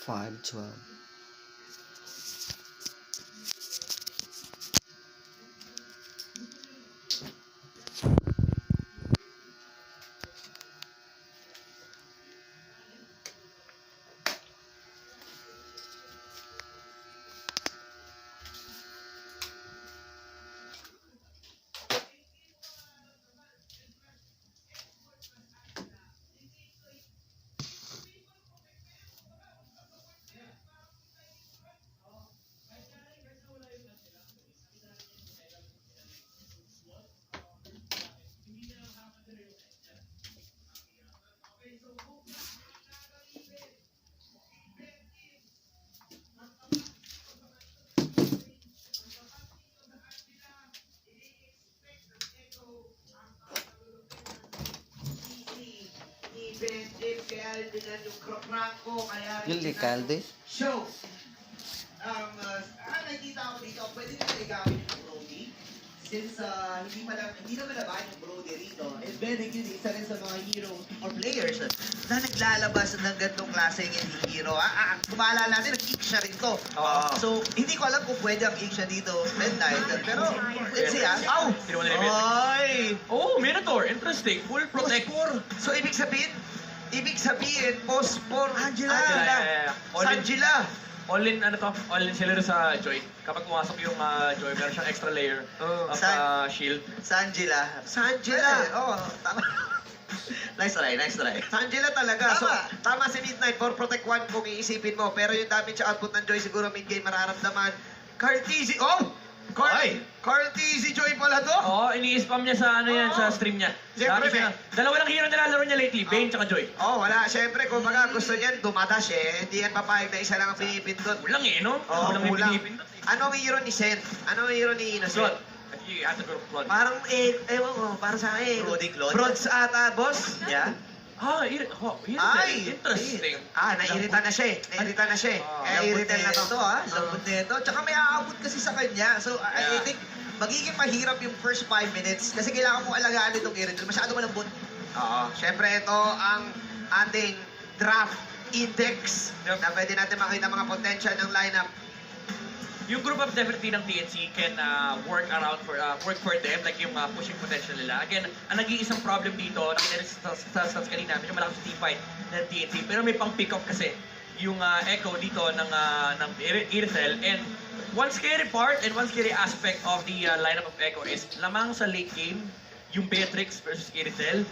5-12. Yung Calde? Show. Nakikita ko dito, pwede nila igawin yung Brody. Since hindi naman laban yung Brody rito. And Benedict yun, isa rin sa mga hero or players na naglalabas ng gantong klaseng hero. Kung maalala natin, nag-ick siya rin to. So, hindi ko alam kung pwede ang ick siya dito, Midnight. Pero, let's see Ow! Ay! Oh, Minotaur. Interesting. Full protect. So, ibig sabihin, post for Angela. Yeah. Angela. All in, all in sila sa Joy. Kapag pumasok yung Joy, meron siyang extra layer of shield. Sa Angela. Oo, tama. Nice try. Sa Angela talaga. Tama. So, tama si Midnight for Protect 1 kung iisipin mo. Pero yung damage sa output ng Joy siguro mid-game mararamdaman. Carteezy, Carteezy Joy pala to? Oo, ini-spam niya sa sa stream niya. Siyempre, Dalawa lang hero na nilalaro niya lately, Bane tsaka Joy. Wala. Siyempre, kung baga gusto niyan, dumadash hindi yan papayag na isa lang ang pinipindot. Kulang no? Kulang. yung pinipindot. Ano ang hero ni Sen? Ano ang hero ni Innocent? Slot. You have to go to Claude. Parang, ewan ko, parang sa akin. Brody Claude? Brods ata, boss? Yeah? Interesting. Nairita na siya Nairita na to. Lambot na ito. Tsaka may aabot kasi sa kanya. So, I think, magiging mahirap yung first 5 minutes kasi kailangan mo alagaan itong Iritel. Masyado malambot. Siyempre, ito ang ating draft index na pwede natin makita mga potential ng lineup. Yung group of definitely ng TNC can work for them, like yung pushing potential nila. Again, ang nag-iisang problem dito, nakita sa stats kanina, medyo malakas yung team fight ng TNC, pero may pang pick-up kasi yung Echo dito ng Iritel. And one scary part and one scary aspect of the lineup of Echo is lamang sa late game, yung Beatrix versus Iritel.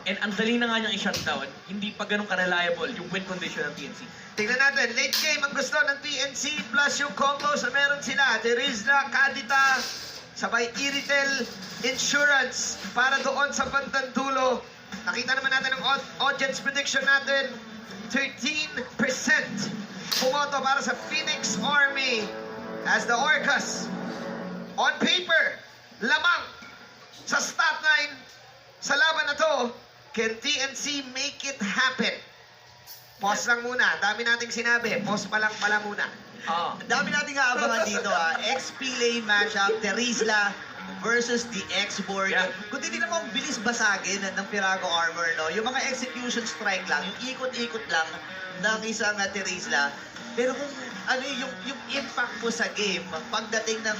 And ang dali na nga niyang i-shutdown, hindi pa ganun ka-reliable yung win condition ng TNC. Tingnan natin, late game ang gusto ng TNC plus yung combos na meron sila. Terizla, Kadita, sabay Iritel, Insurance para doon sa bandang dulo. Nakita naman natin ang audience prediction natin. 13% pumoto para sa Phoenix Army as the Orcas. On paper, lamang sa stat line sa laban na to, can TNC make it happen? Pause lang muna. Dami nating sinabi. Pause pa lang pala muna. Dami nating aabangan dito. XP lane matchup, Terizla versus the X-Board. Yeah. Kung titignan mo ang bilis basagin ng Pirago Armor, no? Yung mga execution strike lang, yung ikot-ikot lang ng isang Terizla. Pero kung ano yung impact mo sa game, pagdating ng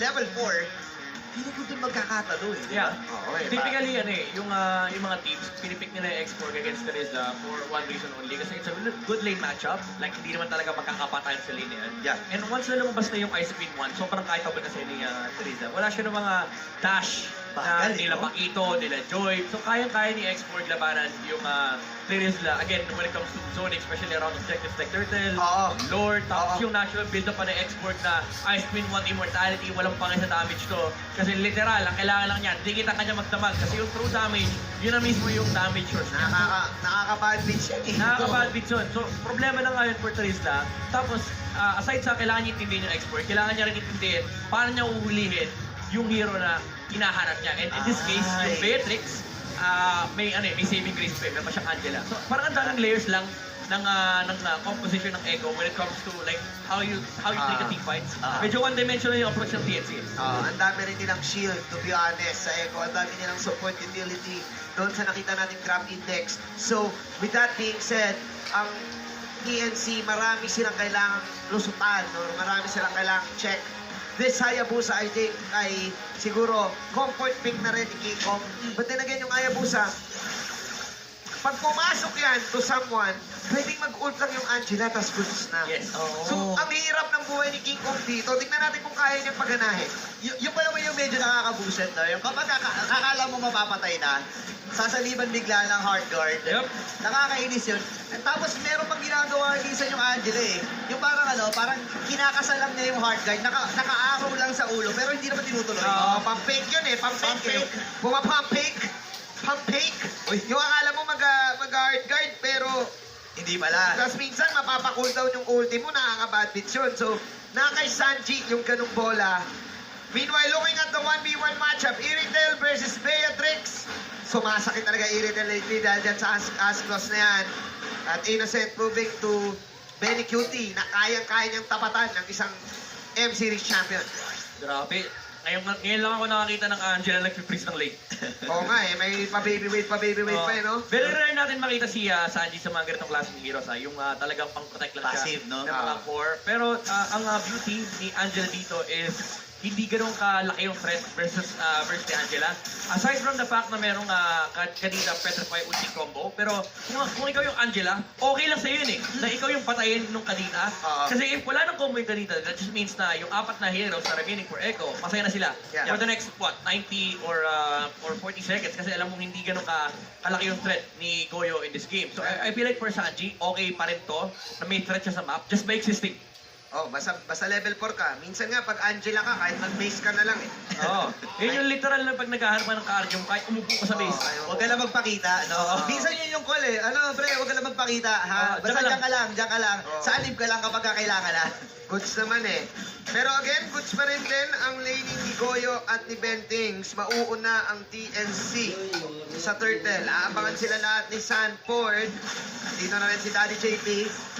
level 4, hindi ko din magkakatalo Yeah. Okay, Typically, yung mga teams, pinipick nila yung X4 against Terizla for one reason only. Kasi it's a good lane matchup. Like, hindi naman talaga magkakapatayan sa lane yan. Yeah. And once na lumabas na yung Ice Queen 1, sobrang kaya-tabot kasi ni Terizla. Wala siya ng mga dash na nila Pakito, nila Joy. So, kayang-kaya ni X4 labanan yung Terizla. Again, when it comes to zoning, especially around objectives like Turtle, Lord, tapos yung natural build-up pa ng X4 na Ice Queen 1 Immortality, walang pangay sa damage to. Kasi literal, ang kailangan lang niya, di kita kanya magdamag. Kasi yung true damage, yun na mismo yung damage source niya. Nakaka-bad beats yan Nakaka-bad beats yun. So, problema na nga yun for Terizla. Tapos, aside sa kailangan niya intindihin yung export, kailangan niya rin intindihin paano niya uhulihin yung hero na hinahanap niya. And in this case, yung Beatrix, may saving grace pa, meron pa siyang Angela. So, parang ang daming layers lang ng composition ng Echo when it comes to like how you take a team fights. Medyo one-dimensional yung approach ng TNC. Ang dami rin nilang shield, to be honest, sa Echo. Ang dami nilang support utility doon sa nakita nating graph index. So, with that being said, ang TNC, marami silang kailangang lusutan, no? Marami silang kailangang check. This Hayabusa, I think, ay siguro comfort pick na rin ni Kikong. But then again, yung Hayabusa, pag pumasok yan to someone, pwedeng mag-ult lang yung Angela, tas goods na. Yes. So, ang hirap ng buhay ni King Kong dito. Tingnan natin kung kaya niyang paganahin. Yung pa naman yung medyo nakakabuset, no? Yung kapag kakala mo mapapatay na, sasaliban bigla ng hard guard. Yep. Nakakainis yun. At tapos meron pang ginagawa minsan yung Angela eh. Yung parang kinakasalang niya yung hard guard, naka-arrow lang sa ulo, pero hindi naman tinutuloy. Pump-fake yun eh. Pump-fake. Pump-fake. Pumapump-fake. Pump-fake. Yung akala mo mag-hard guard, pero Hindi pala. tapos minsan mapapakool down yung ulti mo, nakaka-bad beats yun. So, kay Sanji yung ganung bola. Meanwhile, looking at the 1v1 matchup, Iritel versus Beatrix. Sumasakit talaga Iritel lately dahil dyan sa Asclos na yan. At Innocent proving to Benny Cutie na kayang-kaya niyang tapatan ng isang M-Series champion. Grabe. Ngayon lang ako nakakita ng Angela nag-freeze ng late. Oo nga eh, may pa-babyweight pa eh, no? Very rare natin makita si Sanji sa mga ganitong klaseng heroes. Yung talagang pang-protect lang Passive, siya no? ng mga core. Pero ang beauty ni Angela dito is hindi ganun kalaki yung threat versus ni Angela. Aside from the fact na merong kanina Petrify ulti combo, pero kung ikaw yung Angela, okay lang sa'yo yun eh. Na ikaw yung patayin nung kanina. Kasi if wala nang combo yung kanina, that just means na yung apat na heroes na remaining for Echo, masaya na sila. Yeah. For the next, 90 or 40 seconds. Kasi alam mong hindi ganun kalaki yung threat ni Goyo in this game. So I feel like for Sanji, okay pa rin to na may threat siya sa map just by existing. Oh, basta level 4 ka. Minsan nga, pag Angela ka, kahit mag-base ka na lang eh. Oo. Yun yung literal na pag naghaharap ng cardio, kahit umupo ka sa base. Huwag ka lang magpakita, no? Minsan yun yung call eh. Ano, pre, huwag ka lang magpakita, ha? Basta Diyan diyan ka lang. Sa alib ka lang kapag kailangan na. Goods naman eh. Pero again, goods pa rin din ang laning ni Goyo at ni Bentings. Mauuna ang TNC sa Turtle. Aabangan sila lahat ni Sanford. Dito na rin si Daddy JP.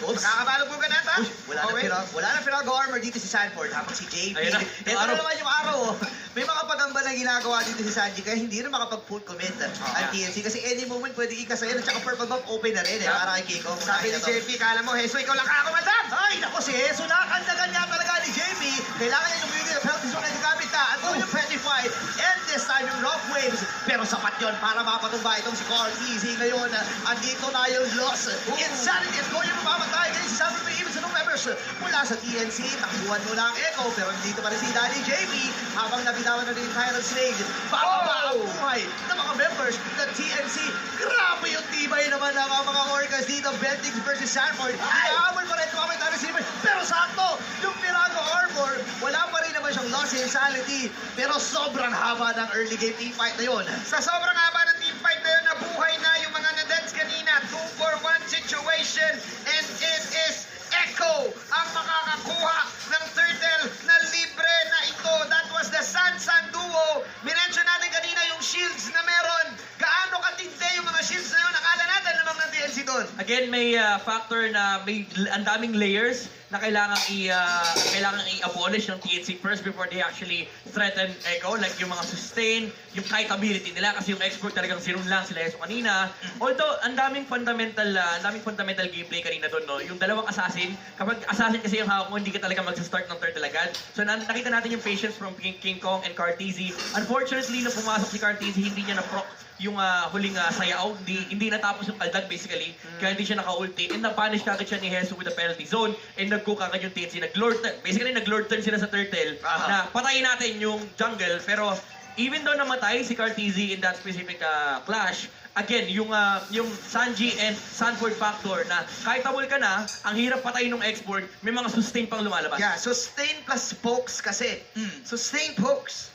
Oops. Kakabalog mo ka na, ta? Wala na Pirago armor dito si Sanford, habang si JP. Ayun na, Ito yung na araw. naman yung araw, oh. May mga pagamba na ginagawa dito si Sanji, kaya hindi na makapag-full commit ang TNC. Kasi any moment pwede ikasayan, at saka purple buff open na rin, para kay Kiko. Sabi ni JP, kala mo, Heso, ikaw lang ako, madam! Ay, naku si Heso, nakandagan niya talaga ni JP. Kailangan niya yung beauty of penalty zone na gamit na. At yung Petrify, and this time yung rock waves. Pero sapat yun para makapatumba itong si Carl Easy ngayon. Andito na yung loss. Insanity is going to mamatay. Ganyan si Samuel May even sa Novembers. Mula sa TNC, takbuhan mo na ang Echo. Pero dito pa rin si Daddy JP. Habang nabitawan na rin yung Tyrant Slade. Bababa ang buhay ng mga members ng TNC. Grabe yung tibay naman ng mga Orcas dito. Bentings versus Sanford. Inaamol pa rin ito ang Tyrant Slade. Pero sakto, yung Pirago Armor, wala pa rin naman siyang loss insanity. Pero sobrang haba ng early game team fight na yun. Sa sobrang haba ng team fight na yun, nabuhay na yung mga na-deads kanina. 2-for-1 situation. And it is Echo ang makakakuha ng Turtle na libre na ito. That was the San duo. Minention natin kanina yung shields na meron. Gaano katindi yung mga shields na yun? Akala natin lamang ng DLC doon. Again, may factor na may ang daming layers na kailangan i-abolish ng TNC first before they actually threaten Echo. Like yung mga sustain, yung kite ability nila kasi yung export talagang sinun lang sila Yeso kanina. Although, ang daming fundamental gameplay kanina doon, no? Yung dalawang assassin, kapag assassin kasi yung hawak mo, hindi ka talaga mag-start ng turtle agad. So nakita natin yung patience from King Kong and Carteezy. Unfortunately, nung pumasok si Carteezy, hindi niya na-proc yung huling sayaw, hindi natapos yung kaldag basically, kaya hindi siya naka-ulti, and na-punish kagad siya ni Heso with the penalty zone, and nag-cook agad yung TNC, nag-lord turn. Basically, nag-lord turn sila sa Turtle, na patayin natin yung jungle, pero even though namatay si Carteezy in that specific clash, again, yung Sanji and Sanford factor na kahit tabol ka na, ang hirap patayin ng export, may mga sustain pang lumalabas. Yeah, sustain plus pokes kasi. Sustain pokes.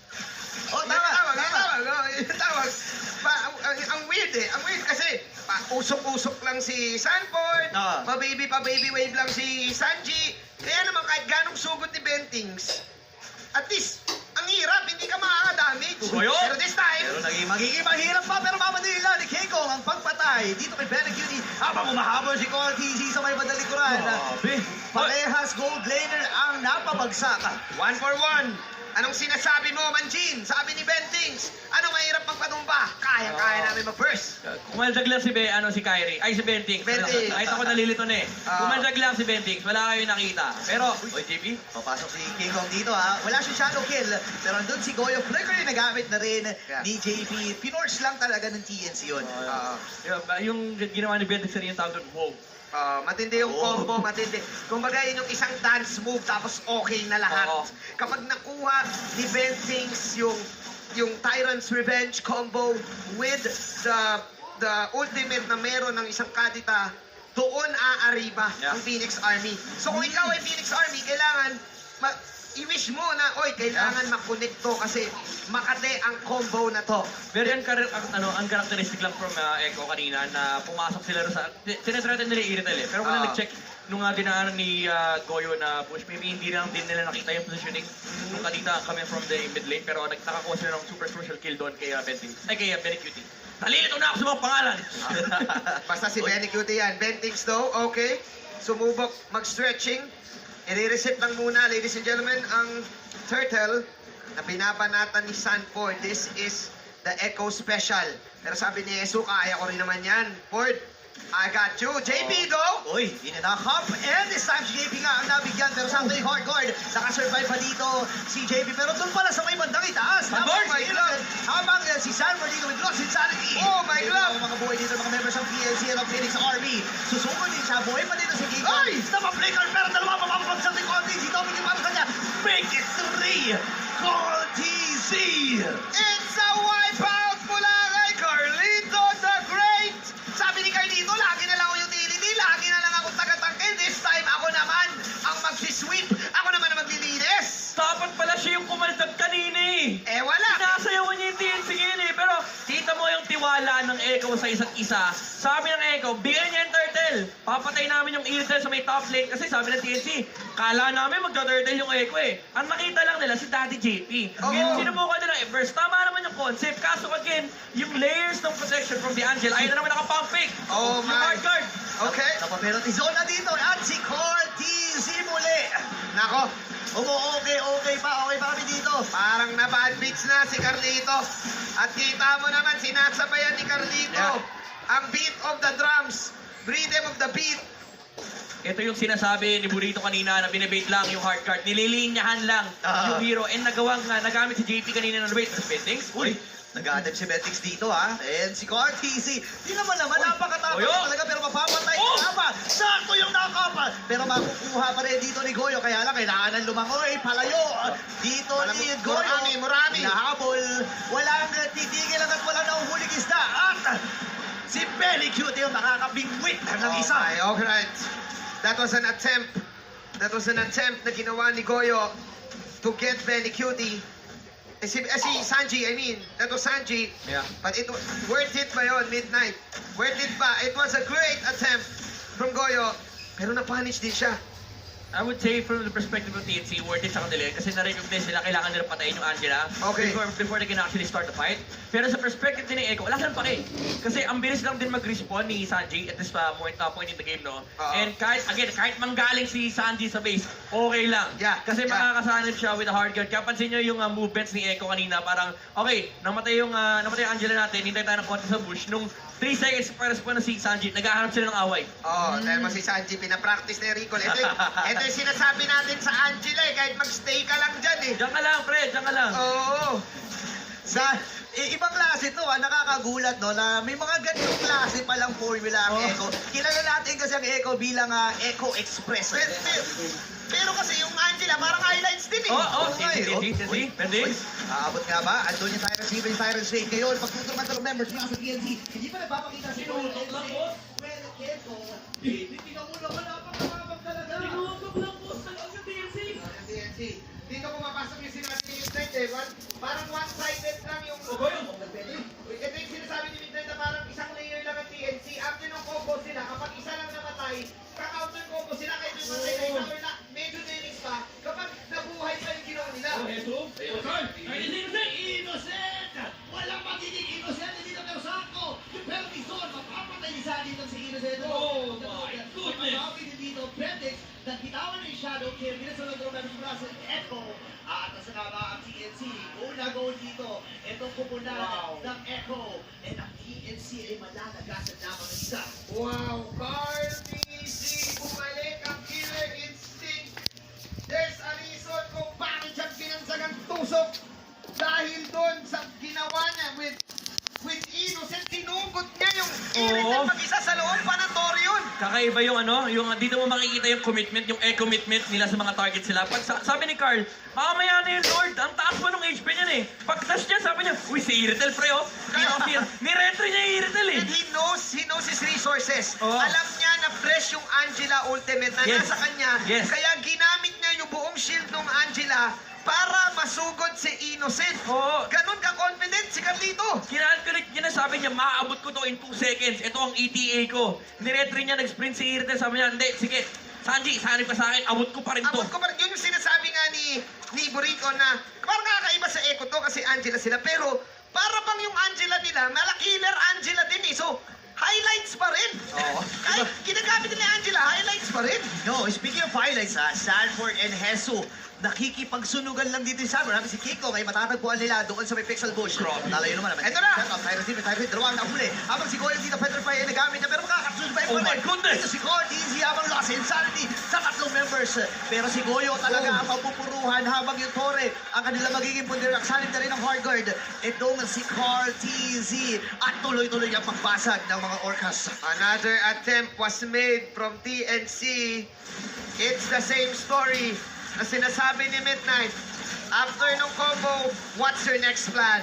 Oh, Yung tawag. Ang weird eh. Ang weird kasi usok-usok lang si Sanford, pa-baby wave lang si Sanji. Kaya naman kahit ganong sugod ni Bentings, at least, ang hirap, hindi ka makaka-damage. Pero this time, Pero magiging mahirap pa, pero mamadali lang ni Keiko ang pagpatay dito kay Benny Cutie habang umahabol si Carteezy sa may madalikuran. Grabe. Parehas gold laner ang napabagsak. 1-for-1. Anong sinasabi mo, Manjin? Sabi ni Bentings, ano mahirap magpatumba? Kaya namin mag-burst. Kumaldag lang si Kyrie. Ay, si Bentings. Bentings. Nakita ko nalilito na eh. Kumaldag lang si Bentings. Wala kayo nakita. Pero, oy, JP? Papasok si King Kong dito ha. Wala siyang shadow kill. Pero andun si Goyo. Flicker yung nagamit na rin ni JP. Pinorse lang talaga ng TNC yun. Yung ginawa ni Bentings rin yung tawag doon, wow. Matindi yung combo, matindi. Kumbaga yun yung isang dance move tapos okay na lahat. Oo. Kapag nakuha ni Bentings yung Tyrant's Revenge combo with the ultimate na meron ng isang Kadita, doon aariba ang Phoenix Army. So kung ikaw ay Phoenix Army, kailangan i-wish mo na, kailangan makonect to kasi makate ang combo na to. Pero yan, ang characteristic lang from Echo kanina na pumasok sila sa... Tinatretan nila Iritel eh. Pero wala nag-check nung dinaanan ni Goyo na push. Maybe hindi lang din nila nakita yung positioning nung kanina coming from the mid lane. Pero nakakuha sila ng super crucial kill doon kay Bentings. Ay, kay Benecutie. Nalilito na ako sa mga pangalan! Basta si Benecutie yan. Bentings though, okay. Sumubok mag-stretching. I-reset lang muna, ladies and gentlemen, ang turtle na binabanatan ni Sanford. This is the Echo Special. Pero sabi ni Esu, kaya ko rin naman yan. Ford, I got you. JP though? Uy, inanakap. And this time si JP nga ang nabigyan. Pero sa yung hard guard, nakasurvive pa dito si JP. Pero doon pala sa may bandang itaas. Sanford, my glove. Habang si Sanford dito with lost insanity. Oh, my glove. Mga buhay dito, mga members ng PNC and of Phoenix Army. Susugod din siya. Buhay pa dito si King. Ay! Napaplikar pero dalawa mapapagsak ni Conti. Si Tommy yung sa kanya. Make it 3. Conti Z. It's a wipeout mula kay Carlito the Great. Sabi ni Carlito, lagi na lang ako utility, lagi na lang ako taga-tangke. This time, ako naman ang magsisweep. Ako naman ang maglilinis. Dapat pala siya yung kumaldag kanina eh. Wala. Sinasayawan niya yung TNC ngayon eh. Pero kita mo yung tiwala ng Echo sa isa't isa. Sabi ng Echo, bigyan niya yung turtle. Papatay namin yung Iritel sa may top lane. Kasi sabi ng TNC, kala namin magta-turtle yung Echo eh. Ang nakita lang nila si Daddy JP. Ngayon sinubukan nila i-burst. Tama naman yung concept. Kaso again, yung layers ng protection from the Angel, ayun na naman nakapump fake. Oh Yung my. hard guard. Okay. Napaperot zone na dito at si Cortez muli. Nako, Okay pa kami dito. parang na-bad beats na si Carlito. At kita mo naman, sinasabayan ni Carlito ang beat of the drums, rhythm of the beat. Ito yung sinasabi ni Burrito kanina na binibait lang yung hard card. Nililinyahan lang yung hero. And nagamit si JP kanina ng bait. Bentings. Uy, nag-a-attempt si Betix dito ha. And si Cortez, di naman napakatapos Goyo. talaga pero mapapatay ka pa. Sakto yung nakapa. Pero makukuha pa rin dito ni Goyo. Kaya lang kailangan ng lumangoy, palayo. Dito ni Goyo. Murami. Nahabol. Walang titigil at walang nahuhuling isda. At si Benecutie yung nakakabingwit ng isa. Okay, right. That was an attempt. That was an attempt na ginawa ni Goyo to get Benecutie. Si Sanji, I mean, that was Sanji. Yeah. But it was worth it ba yun, midnight? Worth it ba? It was a great attempt from Goyo. Pero na-punish din siya. I would say from the perspective of TNC, worth it sa kanila kasi na-recognize nila kailangan nila patayin yung Angela Okay. before they can actually start the fight. Pero sa perspective din ni Echo, wala silang pake. Kasi ang bilis lang din mag-respawn ni Sanji at this point in the game, no? And kahit manggaling si Sanji sa base, okay lang. Yeah, Kasi yeah. makakasanib siya with a hard guard. Kaya pansin nyo yung movements ni Echo kanina, parang, okay, namatay yung Angela natin, hintay tayo ng konti sa bush. Nung 3 seconds pa respawn na si Sanji, naghahanap sila ng away. Dahil mo si Sanji, pinapractice na yung recall. Ito yung sinasabi natin sa Angela eh, kahit mag-stay ka lang dyan eh. Diyan ka lang, pre, diyan ka lang. Oo. Ibang klase to nakakagulat no na may mga ganitong klase palang formula ang Echo. Kilala natin kasi ang Echo bilang Echo Express. Pero kasi yung Angela, parang highlights din eh. TNC, Bentings. Aabot nga ba? Andun yung Tyrant Saber, yung Tyrant Shake. Ngayon, pagtuturman ng members nga sa TNC, hindi pa nagpapakita si Well, Echo, tinamulo ka napakabab talaga. TNC. Dito pumapasok yung sinabi ni Midnight eh. Parang one-sided lang yung... Ito yung sinasabi ni Midnight na parang isang layer lang ang TNC. After ng combo sila, kapag isa lang namatay, ka-counter combo sila kahit yung matay na isa or na medyo delis pa, kapag nabuhay pa yung ginawa nila. Innocent! Walang magiging innocent, hindi na pero sakto! Pero Tizon, mapapatay ni si Innocent. Oh my goodness! Dito, Bendix, nagkitawan ng Shadow Kill, binasunod ng Russell Echo, at nasa nga ang TNC, una goal dito, itong pupunan ng Echo, and ang TNC ay malalagasan lamang ng isa. Wow, Carl TC, bumalik ang killer instinct. There's a reason kung bakit siya pinansag ang tusok. Dahil doon sa ginawa niya with Innocent, tinugot niya yung Innocent mag-isa sa loob pa ng Torion. Kakaiba yung yung dito mo makikita yung commitment, yung commitment nila sa mga target sila. Pag sabi ni Carl, mamaya na yung Lord, ang taas pa ng HP niyan eh. Pag touch niya, sabi niya, uy, si Iritel pre oh. Ni-retry niya yung Iritel eh. And he knows his resources. Oo. Alam niya na fresh yung Angela ultimate na Yes. nasa kanya. Yes. Kaya ginamit niya yung buong shield ng Angela para masugod si Innocent. Oo. Ganon ka-confident si Carlito. Kinalculate niya na sabi niya, maaabot ko to in 2 seconds. Ito ang ETA ko. Ni-retry niya, nag-sprint si Iritel. Sabi niya, hindi, sige. Sanji, sanib ka sa akin. Abot ko pa rin to. Abot ko pa rin. Yun yung sinasabi nga ni Burrito na parang kakaiba sa Echo to kasi Angela sila. Pero para bang yung Angela nila, malakiller Angela din eh. So, highlights pa rin. Oo. Kahit ginagamit nila Angela, highlights pa rin. No, speaking of highlights Sanford and Hesu, nakikipagsunugan lang dito sa Sanford. Sabi si Kiko, may matatagpuan nila doon sa may Pixel Bush. Lalayo naman. Eto na! Dalawang nahuli. Habang si Goyle dito, Petrify ay nagamit niya, pero makakasunod pa Oh my goodness! Dito si Cody, easy habang lost insanity sa tatlong members. Pero si Goyo talaga ang mapupuruhan habang yung Torre ang kanila magiging pundir. Ang salib na rin ng hard guard. Itong si Carl TZ at tuloy-tuloy ang pagbasag ng mga Orcas. Another attempt was made from TNC. It's the same story na sinasabi ni Midnight. After nung combo, what's your next plan?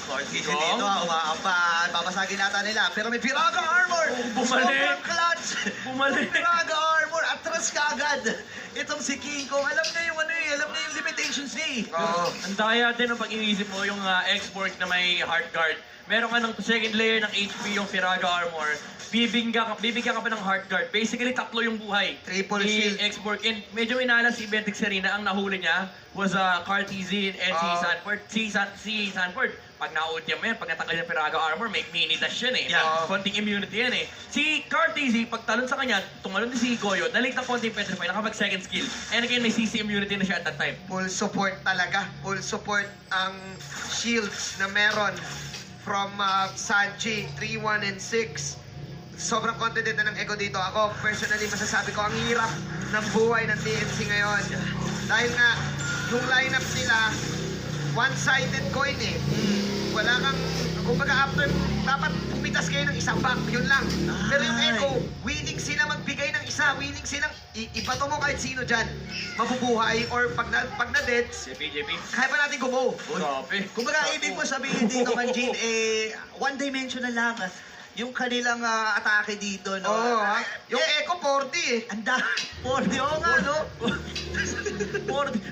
Carl TZ dito, umaampan. Babasagin nata nila. Pero may Piraga Armor! Bumalik! Super clutch! Bumalik! Piraga Armor! Atras ka agad! Itong si King Kong, alam niya yung alam niya yung limitations niya eh. Oh. Ang daya din ng pag-iisip mo yung X-Borg na may hard guard. Meron ka ng second layer ng HP yung Firaga Armor. Bibigyan ka pa ng hard guard. Basically, tatlo yung buhay. Triple ni shield. X-Borg. And medyo inala si Bentix Serena. Ang nahuli niya was Carl TZ and si Sanford. Si Sanford, pag na-ultium mo yan, pag natanggal yung Firaga Armor, may mini dash yan eh. Yeah. Konting immunity yan eh. Si Carl TZ, pag talon sa kanya, tumalon din si Goyo, nalate ng konting petrify, nakapag second skill. And again, may CC immunity na siya at that time. Full support talaga. Full support ang shields na meron from Sanji, 3, 1, and 6. Sobrang confident na ng Echo dito. Ako, personally, masasabi ko, ang hirap ng buhay ng TNC ngayon. Dahil nga, yung lineup nila, one-sided coin eh. Wala kang, kumbaga after, dapat pumitas kayo ng isang back, yun lang. Pero yung Echo, willing sila magbigay ng isa, willing silang, ibato mo kahit sino dyan, mabubuhay, or pag na-deads, JP. kaya pa natin gumo. Grabe. Kumbaga, ibig mo sabihin dito, Manjin, one-dimensional lang yung kanilang atake dito, no? Oo, ha? Yung Echo 40 eh. Ang dami. 40, oo nga, no?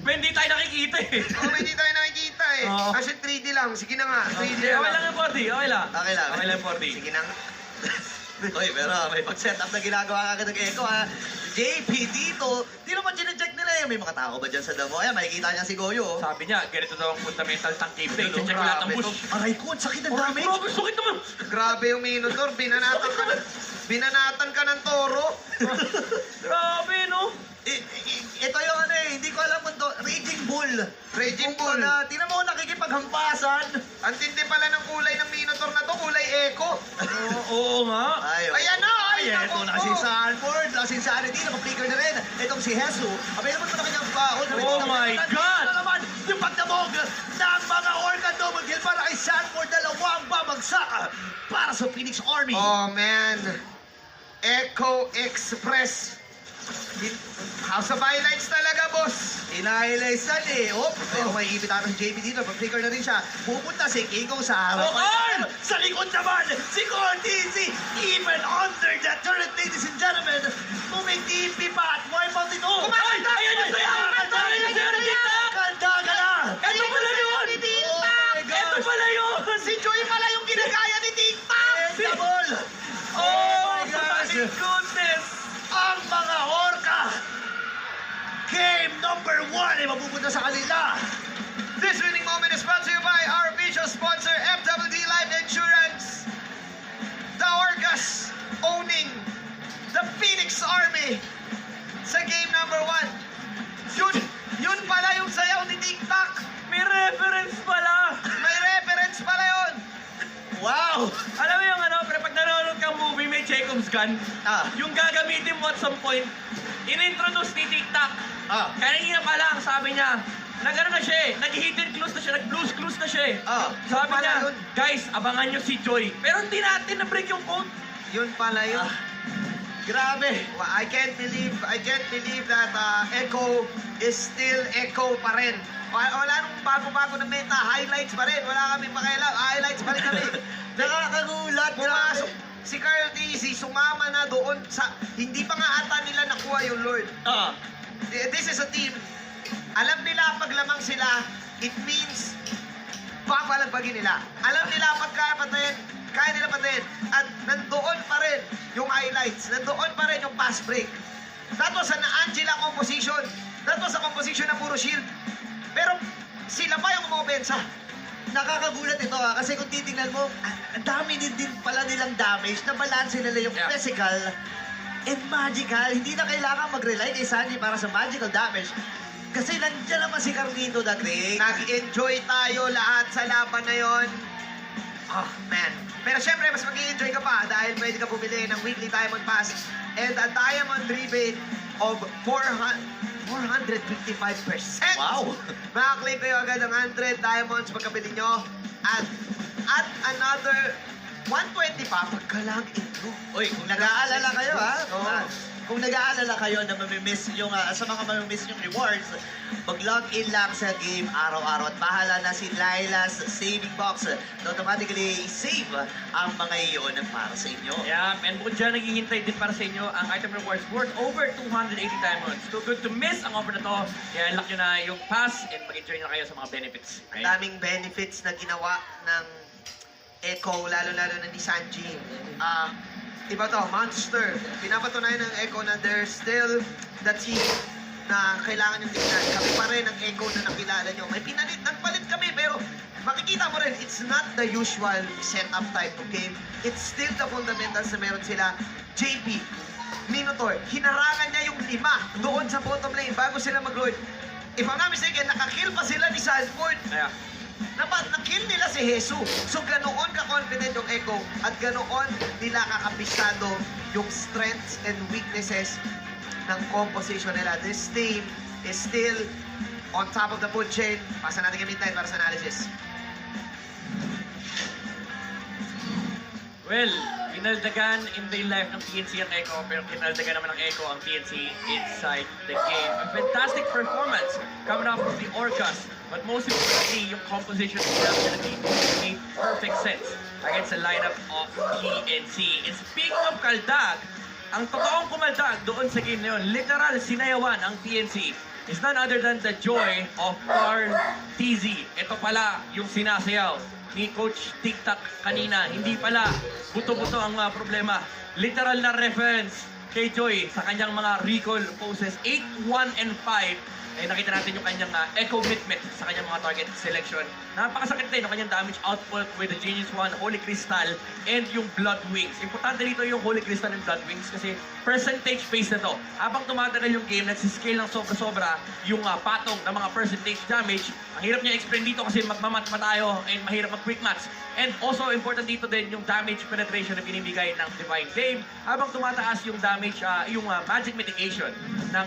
May hindi tayo nakikita eh. Oo, hindi tayo nakikita eh. Oo. Kasi 3D lang. Sige na nga, 3D Okay, okay lang lang. yung 40. Okay lang. Okay lang. Okay lang yung 40. Sige na nga. Oy, pero may pag-set up na ginagawa kagad ng Echo, ha? JP dito, di naman chinecheck nila yung may mga tao ba dyan sa damo? Ayan, makikita niya si Goyo. Sabi niya, ganito daw ang fundamental tank gameplay. Ano, Check lahat ng grabe push. Aray ko, ang sakit ng Oh, damage. grabe, sakit naman. Grabe yung Minotaur. Binanatan ka ng toro. Grabe, no? Ito yung hindi ko alam kung to, Raging Bull. Raging Kung Bull. tingnan mo, nakikipaghampasan. Ang tindi pala ng kulay ng Minotaur na to, kulay Echo. Oo nga. Ayan na! Ay, Eto naku na po. si Sanford, lasing sanity, naka-flicker na rin. Itong si Hesu, available pa na kanyang ultimate. Oh my God! Ito naman, yung pagdamog ng mga Orca double kill para kay Sanford, dalawang babagsak para sa Phoenix Army. Oh, man. Echo Express. House of Highlights talaga, boss. Inahilaysan eh. Pero may ipit ata si JP dito. Pag-flicker na rin siya. Pupunta si Kiko sa harap. Carl! Sa likod naman, si Cortese. Even under the turret, ladies and gentlemen. Tumitipi pa at wipe out ito. Kumakanta! Ayan yung sayo! Ayan yung sayo ng TikTok! Kanta ka na! Ito pala yun! Oh my gosh! Ito pala yun! Si Joy pala yung ginagaya ni TikTok. Edible! Oh my gosh! my goodness! Ang mga Orca! Game number 1 ay mapupunta sa kanila. This winning moment is brought to you by our official sponsor, FWD Life Insurance. The Orcas nangyari sa game number 1. Yun pala yung sayaw ni TikTok. May reference pala! May reference pala yun. Wow! Alam mo yung ano, pero pag nanonood kang movie, may Chekhov's gun. Ah. Yung gagamitin mo at some point, in-introduce ni TikTok. Ah. Kanina pa lang, sabi niya, nag-ano na siya eh, nag-hidden clues na siya, nag-blues clues na siya eh. Ah. Sabi Yun pala niya, yun. guys, abangan nyo si Joy. Pero hindi natin na-break yung code. Yun pala yun. Ah. Grabe! Well, I can't believe that Echo is still Echo pa rin. Wala nung bago-bago na meta, highlights pa rin. Wala kami pakialam, highlights pa rin kami. Nakakagulat! Pumasok si Carl Tizzy, sumama na doon sa, hindi pa nga ata nila nakuha yung Lord. Ah. This is a team, alam nila pag lamang sila, it means papalagpagin nila. Alam nila pagka patayin, kaya nila patayin. At nandoon pa rin yung highlights, nandoon pa rin yung pass break. That was an Angela composition. That was a composition na puro shield. Pero sila pa yung umopensa. Nakakagulat ito kasi kung titingnan mo, ang dami din pala nilang damage na balance nila yung Yeah. physical and magical. Hindi na kailangan mag-rely kay Sanji para sa magical damage. Kasi nandiyan naman si Carlito the Great. Nag-enjoy tayo lahat sa laban na yon. Oh, man. Pero syempre, mas mag-i-enjoy ka pa dahil pwede ka bumili ng weekly Diamond Pass and a Diamond rebate of 455%. Wow! Makaklaim kayo agad ng 100 diamonds pagkabili nyo at another 120 pa pagka-log intro. Uy, kung nag-aalala kayo Oo. kung nag-aalala kayo na mamimiss yung, sa mga mamimiss yung rewards, mag-log in lang sa game araw-araw at bahala na si Lila's saving box na automatically save ang mga iyon para sa inyo. Yeah, and bukod dyan, naghihintay din para sa inyo ang item rewards worth over 280 diamonds. Too good to miss ang offer na to. Kaya unlock nyo na yung pass and mag-enjoy na kayo sa mga benefits. Ang daming benefits na ginawa ng Echo, lalo-lalo na ni Sanji. Iba to, Monster. Pinapatunayan ng Echo na there's still the team na kailangan yung tingnan. Kami pa rin ang Echo na nakilala nyo. May nagpalit kami, pero makikita mo rin, it's not the usual setup type of game. It's still the fundamentals na meron sila. JP, Minotaur, hinarangan niya yung 5 doon sa bottom lane bago sila mag-Lord. If I'm not mistaken, nakakill pa sila ni Sanford. Yeah. Na-kill nila si Jesus. So, ganoon ka-confident yung Echo at ganoon nila kakabisado yung strengths and weaknesses ng composition nila. This team is still on top of the food chain. Pasa natin kay Midnight para sa analysis. Well, kinaldagan in the life ng PNC ang Echo, pero kinaldagan naman ng Echo ang PNC inside the game. A fantastic performance coming out from the Orcas, but most importantly, yung composition itself made perfect sense against the lineup of PNC. And speaking of kaldag, ang totoong kumaldag doon sa game na yun, literal sinayawan ang PNC is none other than the joy of Carl TZ. Ito pala yung sinasayaw ni Coach TikTok kanina. Hindi pala buto-buto ang problema. Literal na reference kay Joy sa kanyang mga recall poses 8, 1, and 5. Eh, nakita natin yung kanyang echo mitmit sa kanyang mga target selection. Napakasakit din yung kanyang damage output with the Genius 1, Holy Crystal, and yung Blood Wings. Importante dito yung Holy Crystal and Blood Wings kasi percentage base na to. Habang tumatagal yung game, nagsiscale ng sobra-sobra yung patong ng mga percentage damage. Ang hirap niya explain dito kasi magmamat pa tayo and mahirap mag-quick match. And also, important dito din yung damage penetration na binibigay ng Divine Flame. Habang tumataas yung damage, yung magic mitigation ng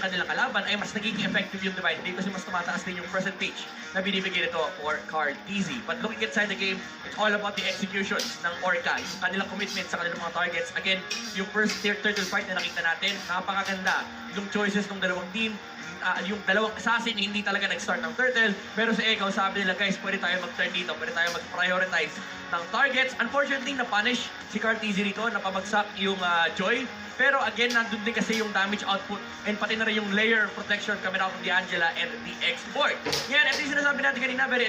kanilang kalaban, ay mas nagiging effective yung Divine Flame kasi mas tumataas din yung percentage na binibigay nito for Card TZ. But looking inside the game, it's all about the executions ng Orca, yung kanilang commitment sa kanilang mga targets. Again, yung first turtle fight na nakita natin, napakaganda yung choices ng dalawang team. Yung dalawang assassin hindi talaga nag-start ng turtle, pero sa Echo sabi nila, guys, pwede tayo mag-turn dito, pwede tayo mag-prioritize ng targets. Unfortunately, na-punish si Carl TZ dito, napabagsak yung Joy. Pero again, nandun din kasi yung damage output and pati na rin yung layer protection coming out of the Angela and the X-Board. Yan, at least sinasabi natin kanina, very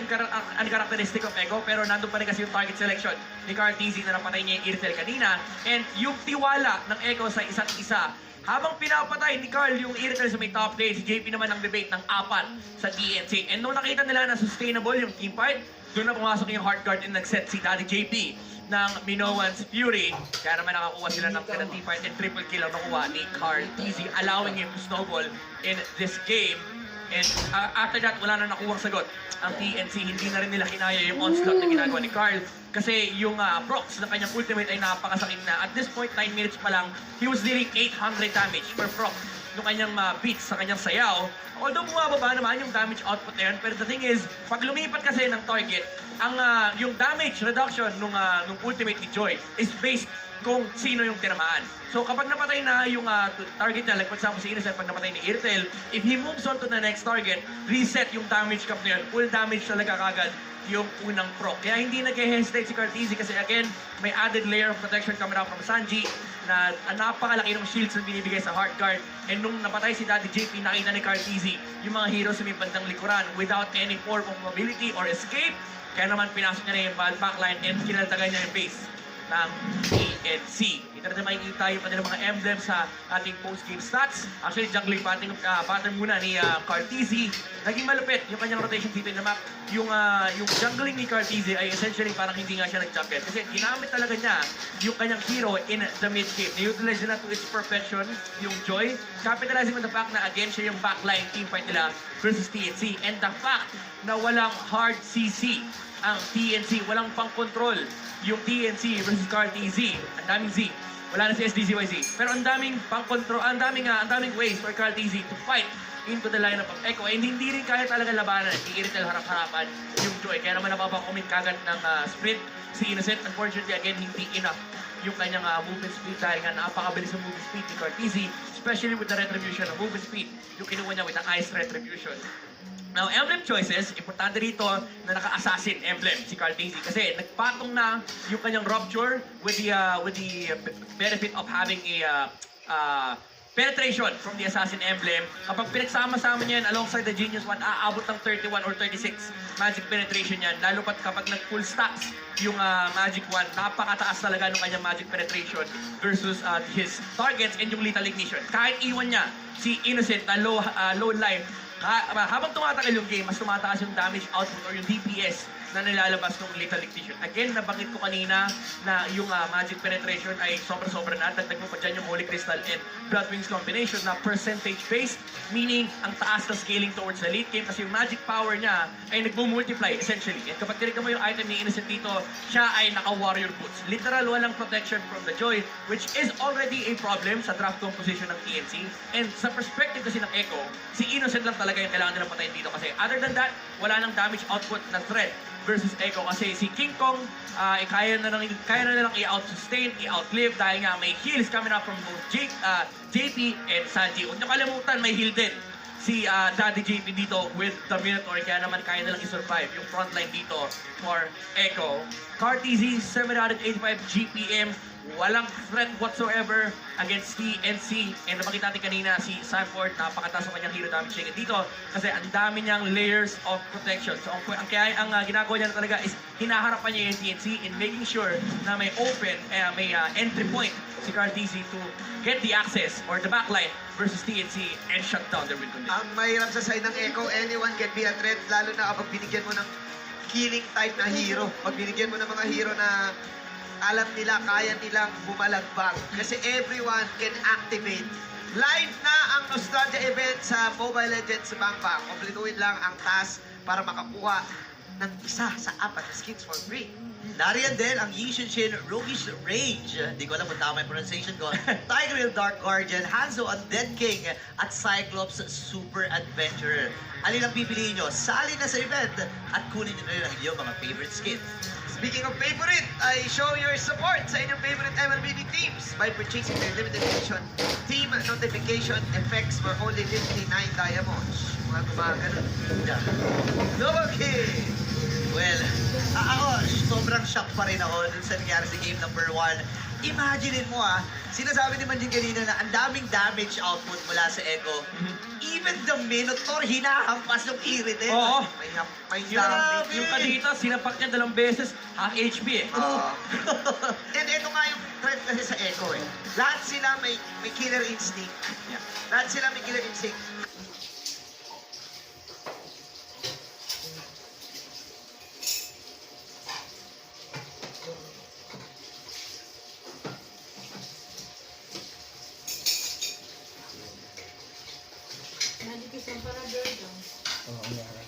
uncharacteristic of Echo, pero nandun pa rin kasi yung target selection ni Carl TZ na napatay niya yung Irithel kanina. And yung tiwala ng Echo sa isa't isa, habang pinapatay ni Carl yung Irithel sa may top lane, si JP naman ang debate ng 4 sa TNC. And nung nakita nila na sustainable yung team fight, doon na pumasok yung hard guard and nag-set si Daddy JP ng Minoan's Fury. Kaya naman nakakuha sila ng penalty fight and triple kill ang nakuha ni Carl Tizzy, allowing him to snowball in this game. And after that, wala na nakuha sagot ang TNC. Hindi na rin nila kinaya yung onslaught na ginagawa ni Carl. Kasi yung procs ng kanyang ultimate ay napakasakit na. At this point, 9 minutes pa lang, he was dealing 800 damage per proc nung kanyang beats sa kanyang sayaw. Although bumababa naman yung damage output na yun, pero the thing is, pag lumipat kasi ng target, ang yung damage reduction nung ultimate ni Joy is based kung sino yung tinamaan. So kapag napatay na yung target niya, like for example si Innocent, pag napatay ni Irtel, if he moves on to the next target, reset yung damage cap na yun, full damage talaga kagad yung unang proc. Kaya hindi nag-hesitate si Cartizzi kasi again, may added layer of protection coming out from Sanji na napakalaki ng shields na binibigay sa hard guard. And nung napatay si Daddy JP, nakita ni Cartizzi yung mga heroes sa may bandang likuran without any form of mobility or escape. Kaya naman pinasok niya na yung backline and kinaltagan niya yung base ng TNC. Ito natin makikita yung kanilang mga emblems sa ating post-game stats. Actually, jungling pattern muna ni Cartizzi. Naging malupit yung kanyang rotation dito in the map. Yung jungling ni Cartizzi ay essentially parang hindi nga siya nag-jungle. Kasi ginamit talaga niya yung kanyang hero in the mid-game. Na-utilize na to its perfection yung Joy. Capitalizing on the fact na again siya yung backline team fight nila versus TNC. And the fact na walang hard CC ang TNC, walang pang-control yung TNC versus Cartizzi. Ang daming Z. Wala na si SDZYZ. Pero ang daming pang-control, ang daming ways for Cartizzi to fight into the lineup of Echo. And hindi rin kaya talaga labanan. Hindi Irritel harap-harapan yung Joy. Kaya naman napapakomit kagad ng sprint si Innocent. Unfortunately, again, hindi enough yung kanyang movement speed dahil nga napakabilis ng movement speed ni Cartizzi, especially with the retribution of movement speed, yung kinuha niya with the ice retribution. Now, emblem choices, importante rito na naka-assassin emblem si Cartizzi kasi nagpatong na yung kanyang rupture with the benefit of having a penetration from the assassin emblem. Kapag pinagsama-sama niya yan alongside the Genius One, aabot ng 31 or 36 magic penetration yan. Lalo pat kapag nag-full stacks yung magic one, napakataas talaga ng kanyang magic penetration versus his targets and yung lethal ignition. Kahit iwan niya si Innocent na low life, habang tumatagal yung game, mas tumataas yung damage output or yung DPS na nilalabas ng lethal ignition. Again, nabanggit ko kanina na yung magic penetration ay sobra-sobra na. Dagdag mo pa dyan yung Holy Crystal and Blood Wings combination na percentage-based, meaning ang taas na scaling towards the late game kasi yung magic power niya ay nagmo-multiply essentially. And kapag tinignan mo yung item ni Innocent dito, siya ay naka-warrior boots. Literal, walang protection from the Joy, which is already a problem sa draft composition ng TNC. And sa perspective kasi ng Echo, si Innocent lang talaga yung kailangan nilang patayin dito kasi other than that, wala nang damage output na threat versus Echo kasi si King Kong kaya na nilang i-out-sustain, i-outlive dahil nga may heals coming up from both JP and Sanji. Huwag niyo kalimutan, may heal din si Daddy JP dito with the Minotaur kaya naman kaya nilang i-survive yung frontline dito for Echo. Cartizzi, 785 GPM, walang threat whatsoever against TNC. And nabanggit natin kanina si Sanford, napakataas ang kanyang hero damage shaken dito kasi ang dami niyang layers of protection. So ang ginagawa niya na talaga is hinaharapan niya yung TNC in making sure na may open, may entry point si Cartizzi to get the access or the backline versus TNC and shut down their win condition. Ang mahirap sa side ng Echo, anyone can be a threat, lalo na kapag binigyan mo ng killing type na hero. Pag binigyan mo ng mga hero na alam nila, kaya nilang bumalagbag. Kasi everyone can activate. Live na ang Nostalgia event sa Mobile Legends Bang Bang. Kompletuhin lang ang task para makakuha ng isa sa 4 na skins for free. Nariyan din ang Yishunshin Roguish Rage. Hindi ko alam kung tama yung pronunciation ko. Tiger Wheel Dark Guardian, Hanzo Undead King, at Cyclops Super Adventurer. Alin ang pipiliin nyo? Sali na sa event at kunin nyo na rin ang iyong mga favorite skins. Speaking of favorite, I show your support sa inyong favorite MLBB teams by purchasing their limited edition team notification effects for only 59 diamonds. Mga gumagano. Double kill! Well, ako, sobrang shock pa rin ako dun sa nangyari sa game number 1. Imaginein mo sinasabi ni Manjin kanina na ang daming damage output mula sa Echo. Even the Minotaur, hinahampas ng Irritel. Oo. May Grabe. Yung kadita, sinapak niya 2 beses, half HP eh. And ito nga yung threat kasi sa Echo eh. Lahat sila may killer instinct. Lahat sila may killer instinct. Isang parador lang. Oo, meron.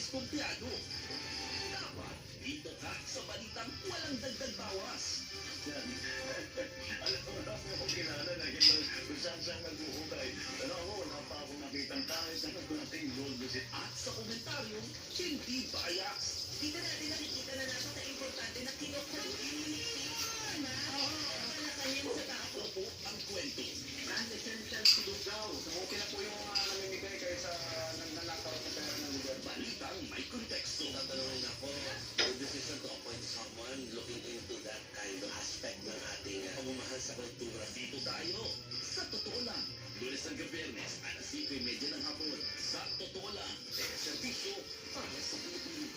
diskumpiyado. Dapat dito ka sa balitang walang dagdag bawas. Yan. Alam mo na ako kilala na yun kung saan naghuhugay. Pero ako, wala pa akong nakitang tayo sa nagdating gold visit. At sa komentaryo, hindi bias. Dito natin nakikita na natin na importante na kinukulit na kanyang sa tao. Opo ang kwento. Non-essential to daw. So, okay na po yung namimigay kayo sa nanakaw na pera ng lugar. Balitang may konteksto. Tatanungin ako, the decision to appoint someone looking into that kind of aspect ng ating pagmamahal sa kultura. Dito tayo. Sa totoo lang. Lunes hanggang Biyernes, alas 5:30 ng hapon. Sa totoo lang. Serbisyo para sa Pilipino.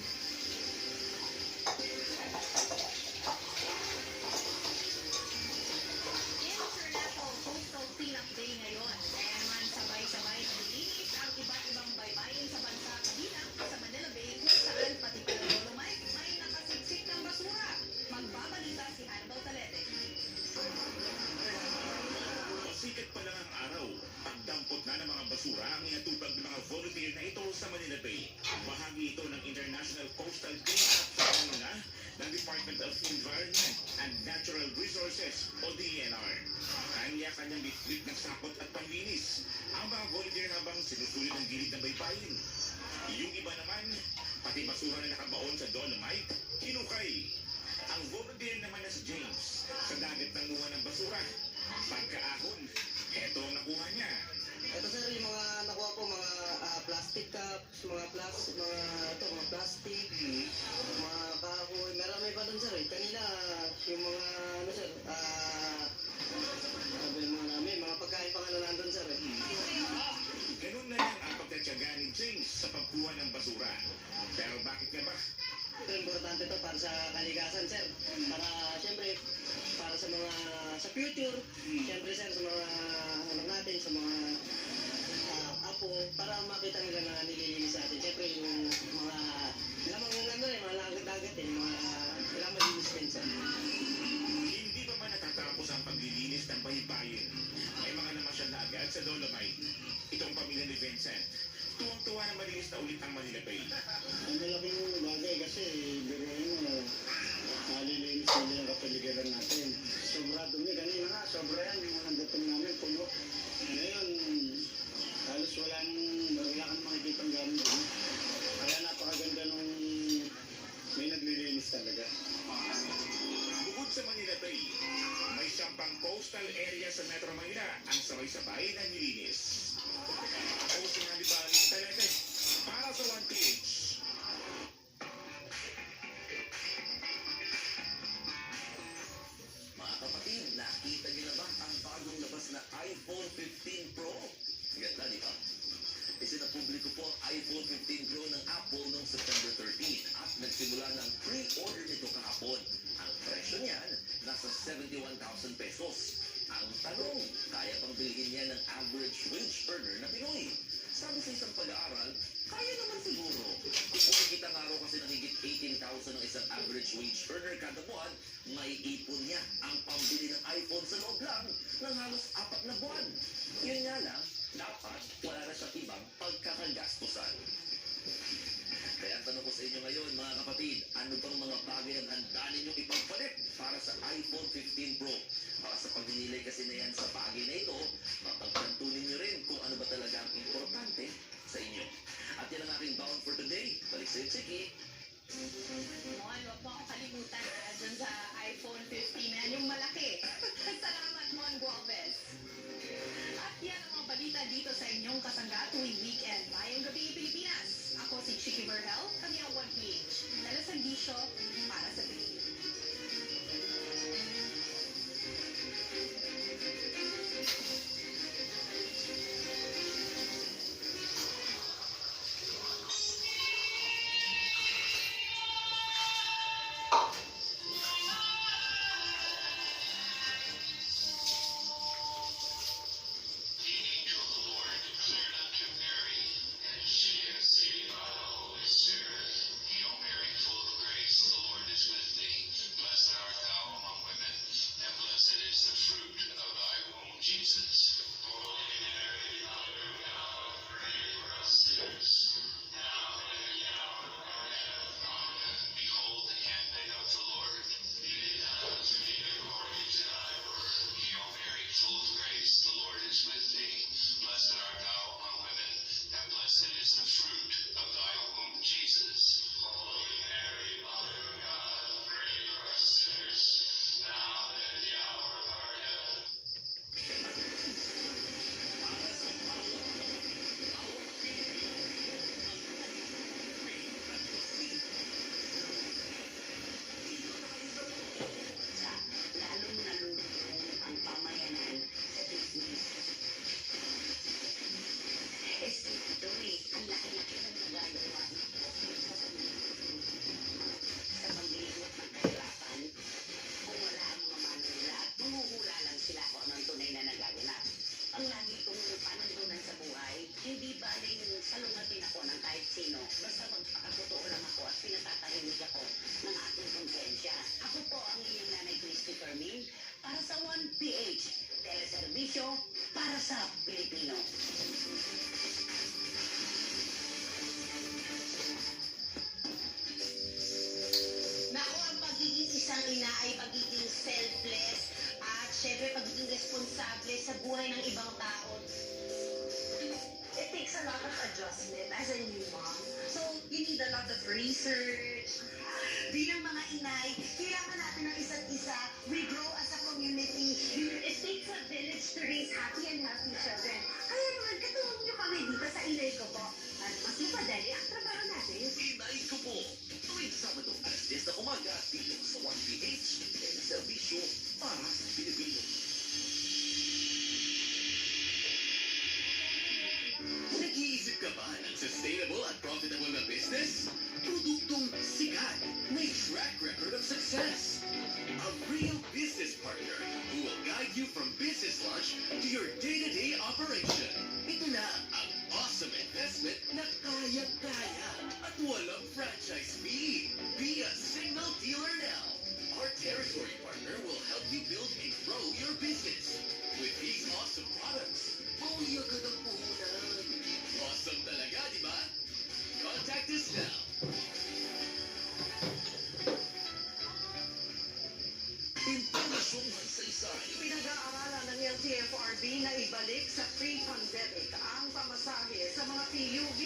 International Coastal Cleanup Day ngayon. Kaya naman sabay-sabay naglilinis ang iba't ibang baybayin sa bansa kabilang sa Manila Bay kung saan pati pa ng Dolomite may nakasiksik ng basura. Magbabalita si Hannibal Talete. Sikat pa lang ang araw. Pagdampot na ng mga basura ang inatupag ng mga volunteer na ito sa Manila Bay. Bahagi ito ng International Coastal Cleanup sa pamumuno ng Department of Environment and Natural Resources o DENR. Kanya-kanyang bitbit ng sapot at panlinis ang mga volunteer habang sinusulit ang gilid ng baybayin. Yung iba naman, pati basura na nakabaon sa Dolomite, hinukay. Ang volunteer naman na si James, sa dagat nanguha ng basura. Pagkaahon, eto ang nakuha niya. Ito sir, yung mga nakuha ko, mga plastic cups, mga plastic, mga kahoy, marami pa dun sir. Kanina, yung mga, ano sir, sabi mga namin, mga pagkain pa nga nandun sir. Ganun na lang ang pagtatyaga ni James sa pagkuha ng basura. Pero bakit nga ba? Ito importante to para sa kalikasan sir. Para, syempre, para sa mga, sa future, syempre sir, sa mga anak natin, sa mga apo, para makita nila na nililinis natin. Syempre, yung mga, mga langit-dagat mga kailangan malinis din sir. Hindi pa ba natatapos ang paglilinis ng baybayin? May mga namasyal na agad sa Dolomite. Itong pamilya ni Vincent. Tuwang-tuwa na malinis na ulit ang Manila Bay. Ang malaking bagay kasi biruin mo, malilinis na yung kapaligiran natin. Sobra dumi. Kanina nga, sobra yan. Yung mga dating namin, puno. Ngayon, halos wala kang makikita ang gamit doon. Kaya napakaganda nung may naglilinis talaga. Bukod sa Manila Bay, may siyang pang coastal area sa Metro Manila ang sabay-sabay na nilinis. Ako si Hannibal Talete para sa 1PH. Mga kapatid, nakita niyo na ba ang bagong labas na iPhone 15 Pro? Ganda, di ba? Isinapubliko po ang iPhone 15 Pro ng Apple noong September 13 at nagsimula ng pre-order nito kahapon. Ang presyo niyan, nasa 71,000 pesos. Ang tanong, kaya pang bilhin niya ng average wage earner na Pinoy? Sabi sa isang pag-aaral, kaya naman siguro. Kung kumikita nga raw kasi ng higit 18,000 ng isang average wage earner kada buwan, may ipon niya ang pambili ng iPhone sa loob lang ng halos 4 na buwan. Yun nga lang, dapat wala na siyang ibang pagkakagastusan. Kaya ang tanong ko sa inyo ngayon, mga kapatid, ano bang mga bagay ang handa ninyong ipagpalit para sa iPhone 15 Pro? Para sa pagninilay kasi na yan sa bagay na ito, mapagtantunin nyo rin kung ano ba talaga ang importante sa inyo. At yan ang aking bound for today. Balik sa Chiki. Mon, wag mo akong kalimutan dyan sa iPhone 15 na yan, yung malaki. Salamat, Mon Gualvez. At yan ang mga balita dito sa inyong kasangga tuwing weekend. Mayong gabi, Pilipinas. Ako si Chiki Berhel, kami ang 1PH. Nalasandisyo para sa Pilipinas. Mary, full of grace, the Lord responsable sa buhay ng ibang tao. It takes a lot of adjustment as a new mom. So, you need a lot of research. Bilang mga inay, kailangan natin ng isa't isa. We grow as a community. It takes a village to raise happy and healthy children. Kaya naman, katulong niyo kami dito sa inay ko po. At mas mapadali ang trabaho natin. Inay ko po. Tuwing Sabado, alas 10 ng umaga, dito sa 1PH. Serbisyo para sa Pilipino. Nag-iisip ka ba ng sustainable at profitable na business? Produktong sikat, may track record of success. A real business partner who will guide you from business launch to your day-to-day operation. Ito na ang awesome investment na kaya-kaya at walang franchise fee. Be a Signal dealer now. Our territory partner will help you build and grow your business. With these awesome products, mauya ka ng puhunan. Awesome talaga, di ba? Contact us now. Impormasyong saysay. Pinag-aaralan ng LTFRB na ibalik sa pre-pandemic ang pamasahe sa mga PUV.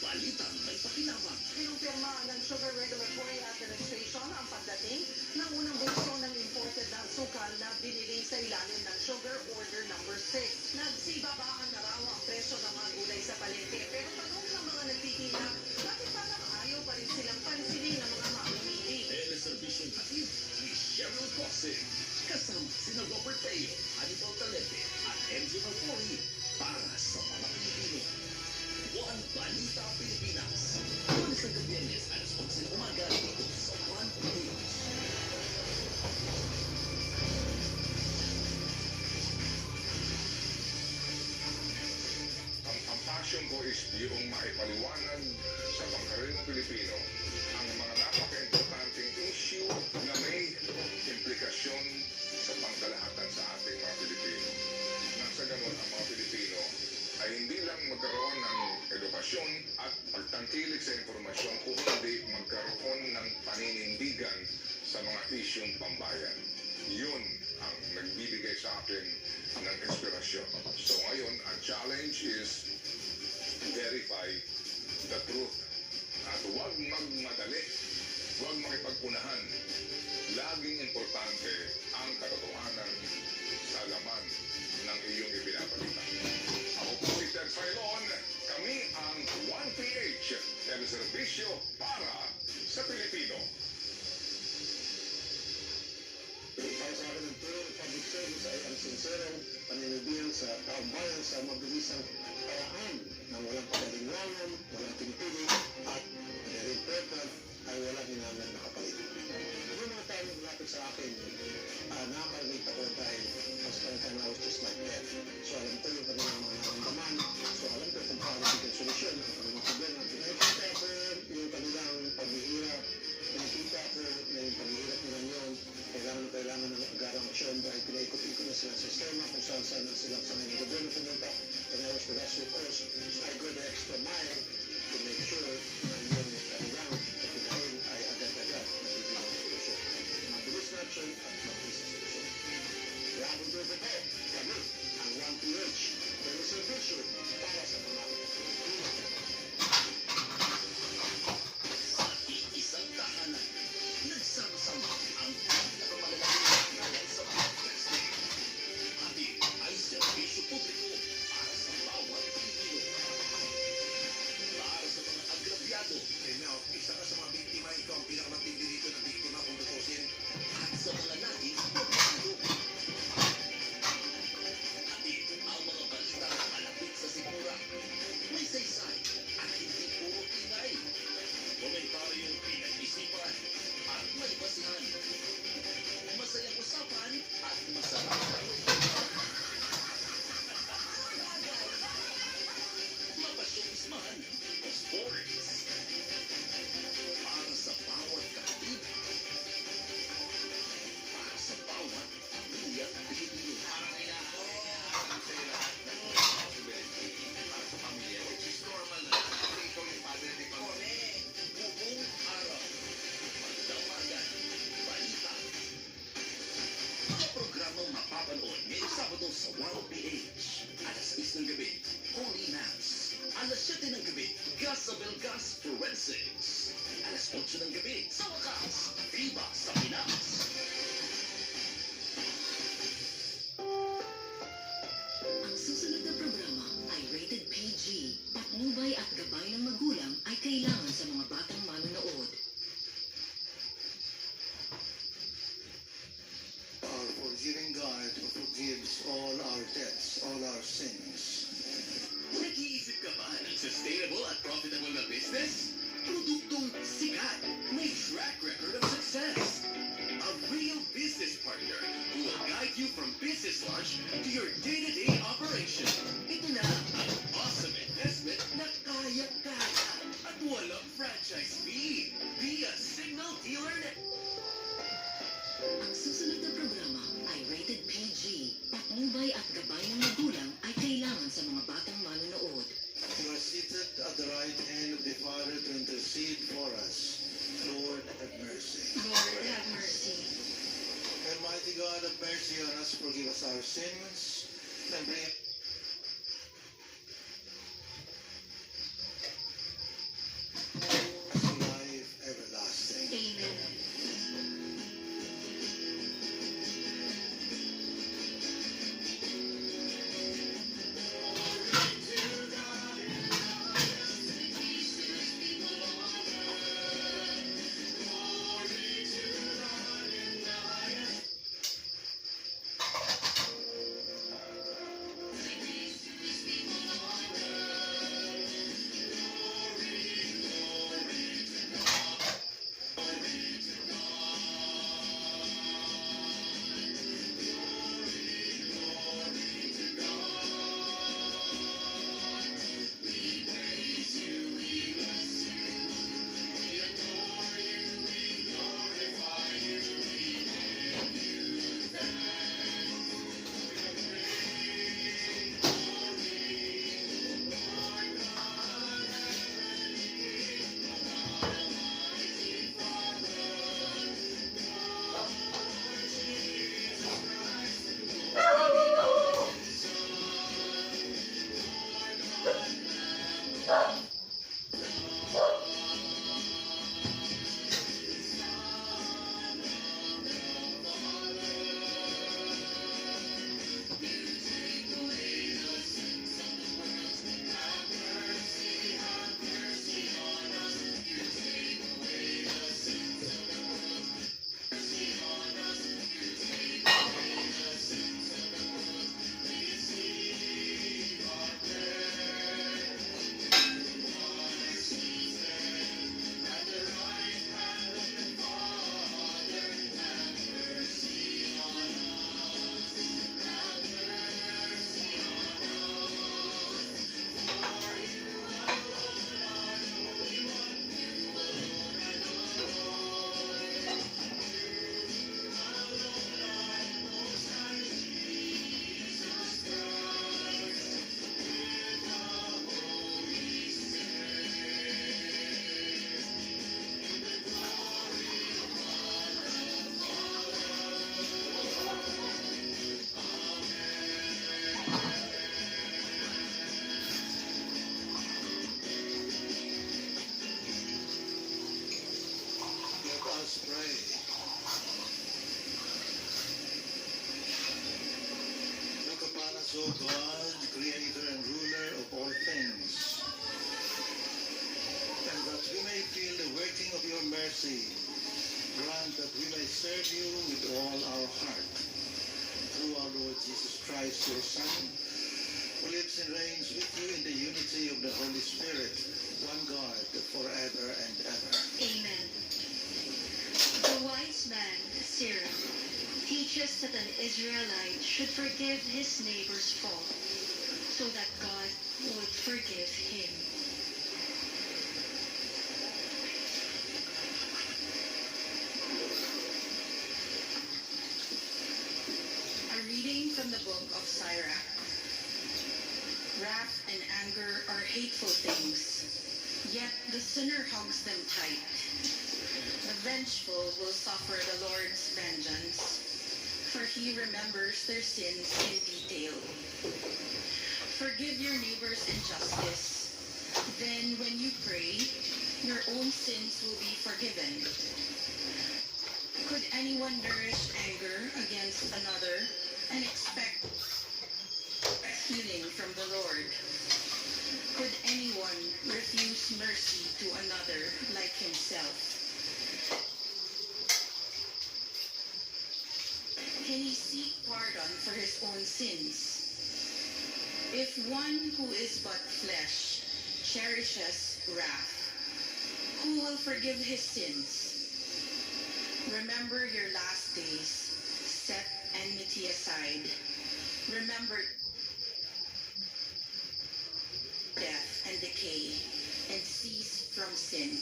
Balitang may pakinabang. Pinumpirma ng Sugar Regulatory Administration ang pagdating ng unang bulso ng imported na asukal na binili sa ilalim ng Sugar Order No. 6. Nagsibabaan na raw ang presyo ng mga gulay sa palengke. Pero tanong ng mga nagtitinda, bakit parang ayaw pa rin silang pansinin ng mga mamimili? Teleservisyong hatid ni Cheryl Cossing. Kasama sina Robert Teo, Anibal Talete at MJ Malfoy para sa mga Pilipino. One Balita Pilipinas. Lunes hanggang Biyernes, alas 11 ng umaga dito sa 1PH. Ang passion ko is yung maipaliwanag sa pangkaraniwang Pilipino ang mga napaka-importanting issue na may implikasyon sa pangkalahatan sa ating mga Pilipino. Nang sa ganun, ang mga Pilipino ay hindi lang magkaroon ng edukasyon at pagtangkilik sa impormasyon, kundi magkaroon ng paninindigan sa mga isyong pambayan. Yun ang nagbibigay sa akin ng inspirasyon. So ngayon, ang challenge is verify the truth. At huwag magmadali, huwag makipagpunahan. Laging importante ang katotohanan sa laman ng iyong ibinabalita. Ako po si Ted Filon, kami ang 1PH, teleserbisyo para sa Pilipino. Para sa akin, ang pure public service ay ang sinserong paninibiyang sa taong bayan sa mabilisang paraan na walang pagalinlangan, walang pinipili, at very important ay walang hinangan na kapalit. Yung mga tayo naglapit sa akin, nakaka-relate ako dahil most of the time I was just like that. So alam ko yung kanilang mga naramdaman, so alam ko kung paano bigyan solusyon sa kanilang problema. Nakikita ko yung kanilang paghihirap, nakikita ko na yung paghihirap nila yun, kailangan ng agarang aksyon dahil pinaikot-ikot na sila sa sistema kung saan na silang sanay ng gobyerno pumunta. And I was the last recourse, so I go the extra mile to make sure na yung kanilang kapitahin ay agad-agad nabibigyan ng solusyon. Mabilis na aksyon at mabilis na solusyon. Kaya kung doon ito, kami ang 1PH, teleservisyo para sa mga Pilipino. Sa iisang tahanan, nagsama-sama ang pinakamalaking nalan sa podcast. Ati ay serbisyo publiko para sa bawat Pilipino. Para sa mga agrabyado. And now, isa ka sa mga biktima, ikaw ang pinakamatindi dito na biktima kung tutusin. At sa mga naging problado. Ati ang mga balita na malapit sa sikmura. May saysay at hindi puro ingay. Komentaryong pinag-isipan at may basihan. Masayang usapan at masarap na mapasyongisman o sports. Para sa bawat kapatid. Para sa bawat pamilyang Pilipino. Para sa lahat ng responsibility. Para sa pamilya, which is normal na. Kasi ikaw yung father de pamilya. Buong araw. Magdamagan. Balita. Mga programang mapapanood ngayong Sabado sa Wow PH. Alas 6 ng gabi, Holy Mass. Alas 7 ng gabi, Gas Abel Gas Forensics. Alas 8 ng gabi, sa wakas, Viva sa Pinas. Ang susunod na programa ay rated PG. Patnubay at gabay ng magulang ay kailangan sa mga batang manonood. Our forgiving God who forgives all our debts, all our sins. Nag-iisip ka ba ng sustainable at profitable na business? Produktong sikat, may track record of success. A real business partner who will guide you from business launch to your day-to-day operation. Ito na ang awesome investment na kaya-kaya at walang franchise fee. Be a Signal dealer na... Ang susunod na programa ay rated PG. Patnubay at gabay ng magulang ay kailangan sa mga batang manonood. You are seated at the right hand of the Father to intercede for us. Lord, have mercy. Lord, have mercy. Almighty God, have mercy on us, forgive us our sins, and bring us to life everlasting. Amen. Let us pray. Look upon us, O God, Creator and Ruler of all things, and that we may feel the working of your mercy. Grant that we may serve you with all our heart. Through our Lord Jesus Christ, your Son, who lives and reigns with you in the unity of the Holy Spirit, one God, forever and ever. Amen. The wise man, Sirach, teaches that an Israelite should forgive his neighbor's fault, so that God would forgive him. A reading from the book of Sirach. Wrath and anger are hateful things, yet the sinner hugs them tight. The vengeful will suffer the Lord's vengeance, for he remembers their sins in detail. Forgive your neighbor's injustice. Then when you pray, your own sins will be forgiven. Could anyone nourish anger against another and expect healing from the Lord? Could anyone refuse mercy to another like himself? Can he seek pardon for his own sins? If one who is but flesh cherishes wrath, who will forgive his sins? Remember your last days. Set enmity aside. Remember death and decay, and cease from sin.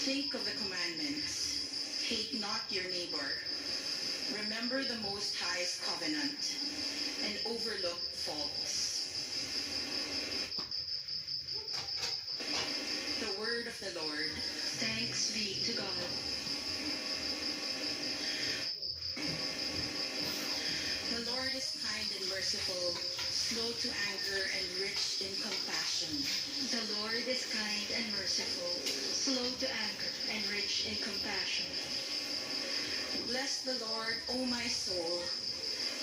Think of the commandments. Hate not your neighbor. Remember the Most High's covenant, and overlook faults. The word of the Lord. Thanks be to God. The Lord is kind and merciful, slow to anger and rich in compassion. The Lord is kind and merciful, slow to anger, and rich in compassion. Bless the Lord, O my soul,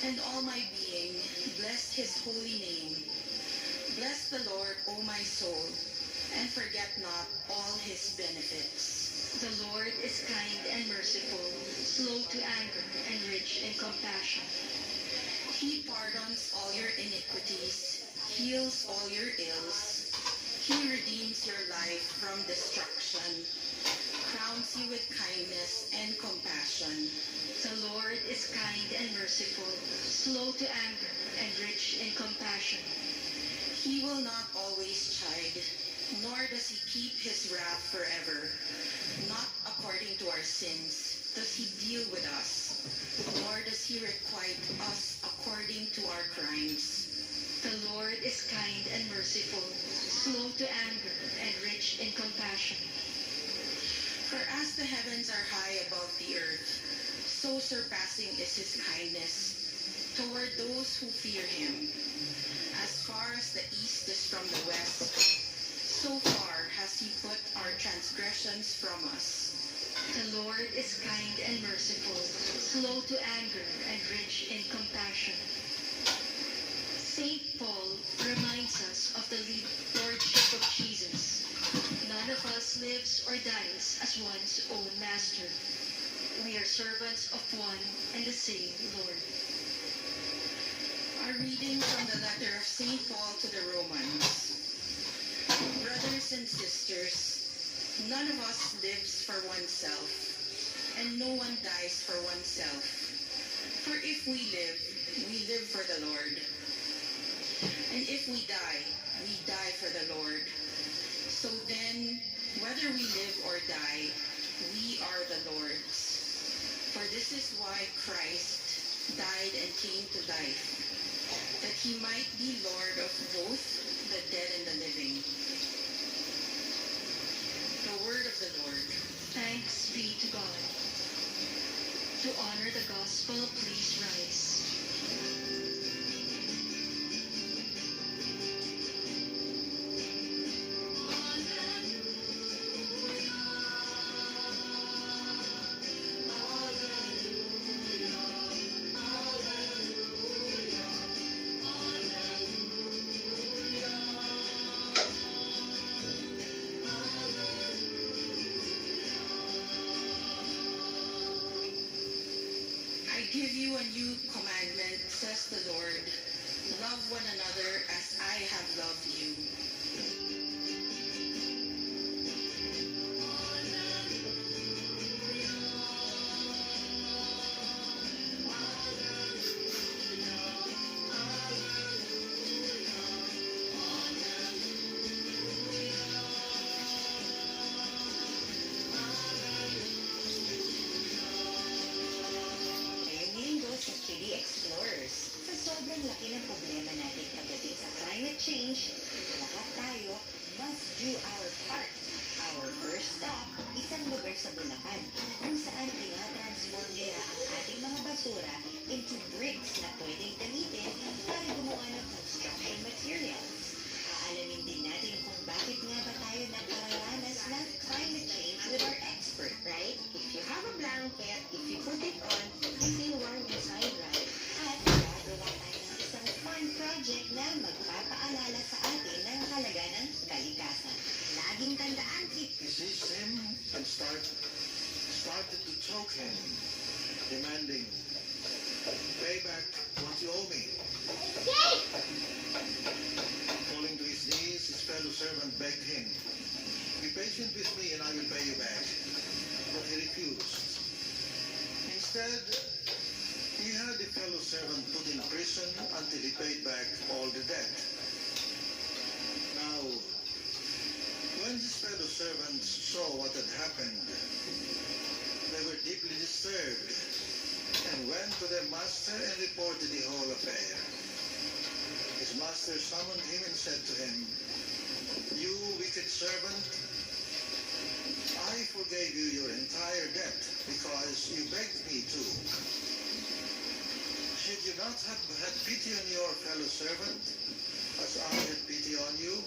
and all my being. Bless his holy name. Bless the Lord, O my soul, and forget not all his benefits. The Lord is kind and merciful, slow to anger, and rich in compassion. He pardons all your iniquities, heals all your ills. He redeems your life from destruction, crowns you with kindness and compassion. The Lord is kind and merciful, slow to anger, and rich in compassion. He will not always chide, nor does he keep his wrath forever. Not according to our sins does he deal with us, nor does he requite us according to our crimes. The Lord is kind and merciful, slow to anger, and rich in compassion. For as the heavens are high above the earth, so surpassing is his kindness toward those who fear him. As far as the east is from the west, so far has he put our transgressions from us. The Lord is kind and merciful, slow to anger, and rich in compassion. St. Paul reminds us of the lordship of Jesus. None of us lives or dies as one's own master. We are servants of one and the same Lord. A reading from the letter of St. Paul to the Romans. Brothers and sisters, none of us lives for oneself, and no one dies for oneself. For if we live for the Lord. And if we die for the Lord. So then, whether we live or die, we are the Lord's. For this is why Christ died and came to life, that he might be Lord of both the dead and the living. The word of the Lord. Thanks be to God. To honor the gospel, please rise. I give you a new commandment, says the Lord. Love one another as I have loved you. Ngayong linggo sa Chile Explorers, sa sobrang laki ng problema natin pagdating sa climate change, lahat tayo must do our part. Our first stop, isang lugar sa Bulacan, kung saan tinatransform nila ang ating basura into bricks na pwedeng gamitin para gumawa ng construction materials. Aalamin din natin kung bakit nga ba tayo nakararanas ng climate change with our expert, right? If you have a blanket, if you put it on, you feel warm inside, right? At gagawa tayo ng isang fun project na magpapaalala sa atin ng halaga ng kalikasan. Laging tandaan, He sees him and started to choke him, demanding, "Pay back what you owe me." Falling to his knees, his fellow servant begged him, "Be patient with me and I will pay you back." But he refused. Instead, he had the fellow servant put in prison until he paid back all the debt. Now, when his fellow servants saw what had happened, they were deeply disturbed and went to their master and reported the whole affair. His master summoned him and said to him, "You wicked servant, I forgave you your entire debt because you begged me to. Should you not have had pity on your fellow servant as I had pity on you?"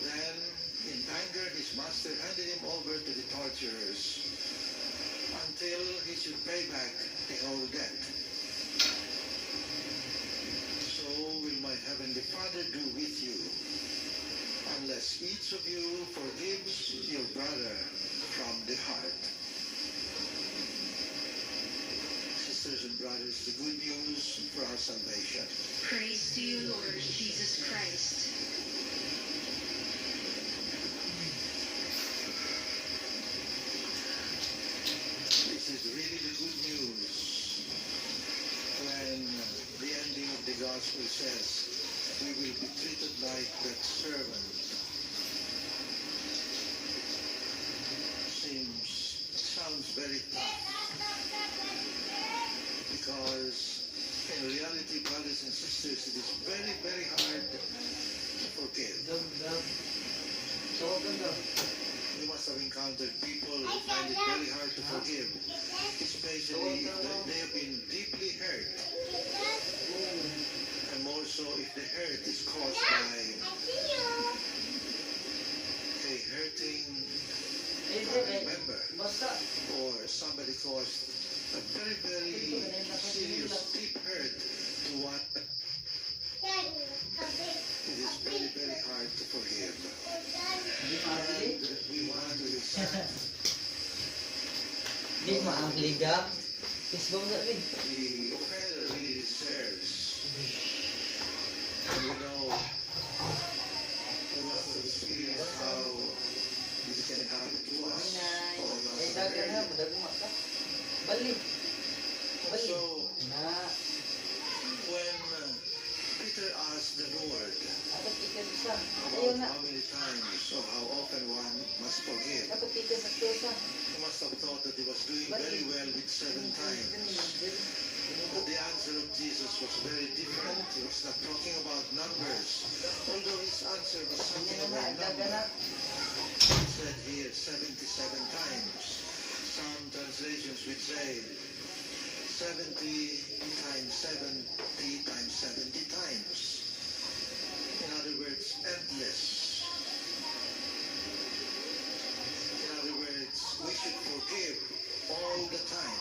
Then, in anger, his master handed him over to the torturers until he should pay back the whole debt. So will my heavenly Father do with you, unless each of you forgives your brother from the heart. Sisters and brothers, the good news for our salvation. Praise to you, Lord Jesus Christ. This is really the good news when the ending of the gospel says we will be treated like that servant. Sounds very tough because in reality, brothers and sisters, it is very, very hard to forgive. You must have encountered people who find it very hard to forgive, especially if they have been deeply hurt, and more so if the hurt is caused by a hurting family member, or somebody caused a very, very serious, deep hurt to what it is very, very hard to forgive. And we want to accept Di maagliga. Kisbong na rin. the offender really deserves. And we know we must have experienced how this can happen to us. All of us Eh, are dagan very- na. Madaguma ka. Balik. Balik. So, Na. when Peter asked the Lord Dapat ikan sa. Ayaw about na. how many times or how often one must forgive, Dapat ikan sa tesa. he must have thought that he was doing very well with 7 times. But the answer of Jesus was very different. He was not talking about numbers, although his answer was something about number. He said here 77 times. Some translations would say 70 times 70 times 70 times. In other words, endless. In other words, we should forgive all the time.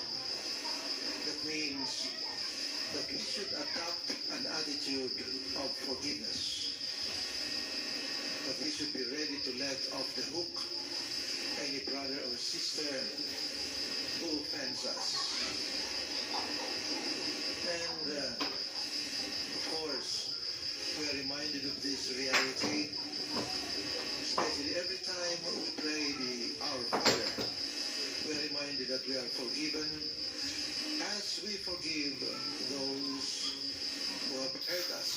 That means that we should adopt an attitude of forgiveness. That we should be ready to let off the hook any brother or sister who offends us. And of course, we are reminded of this reality, especially every time we pray the Our Father. We are reminded that we are forgiven as we forgive those who have hurt us.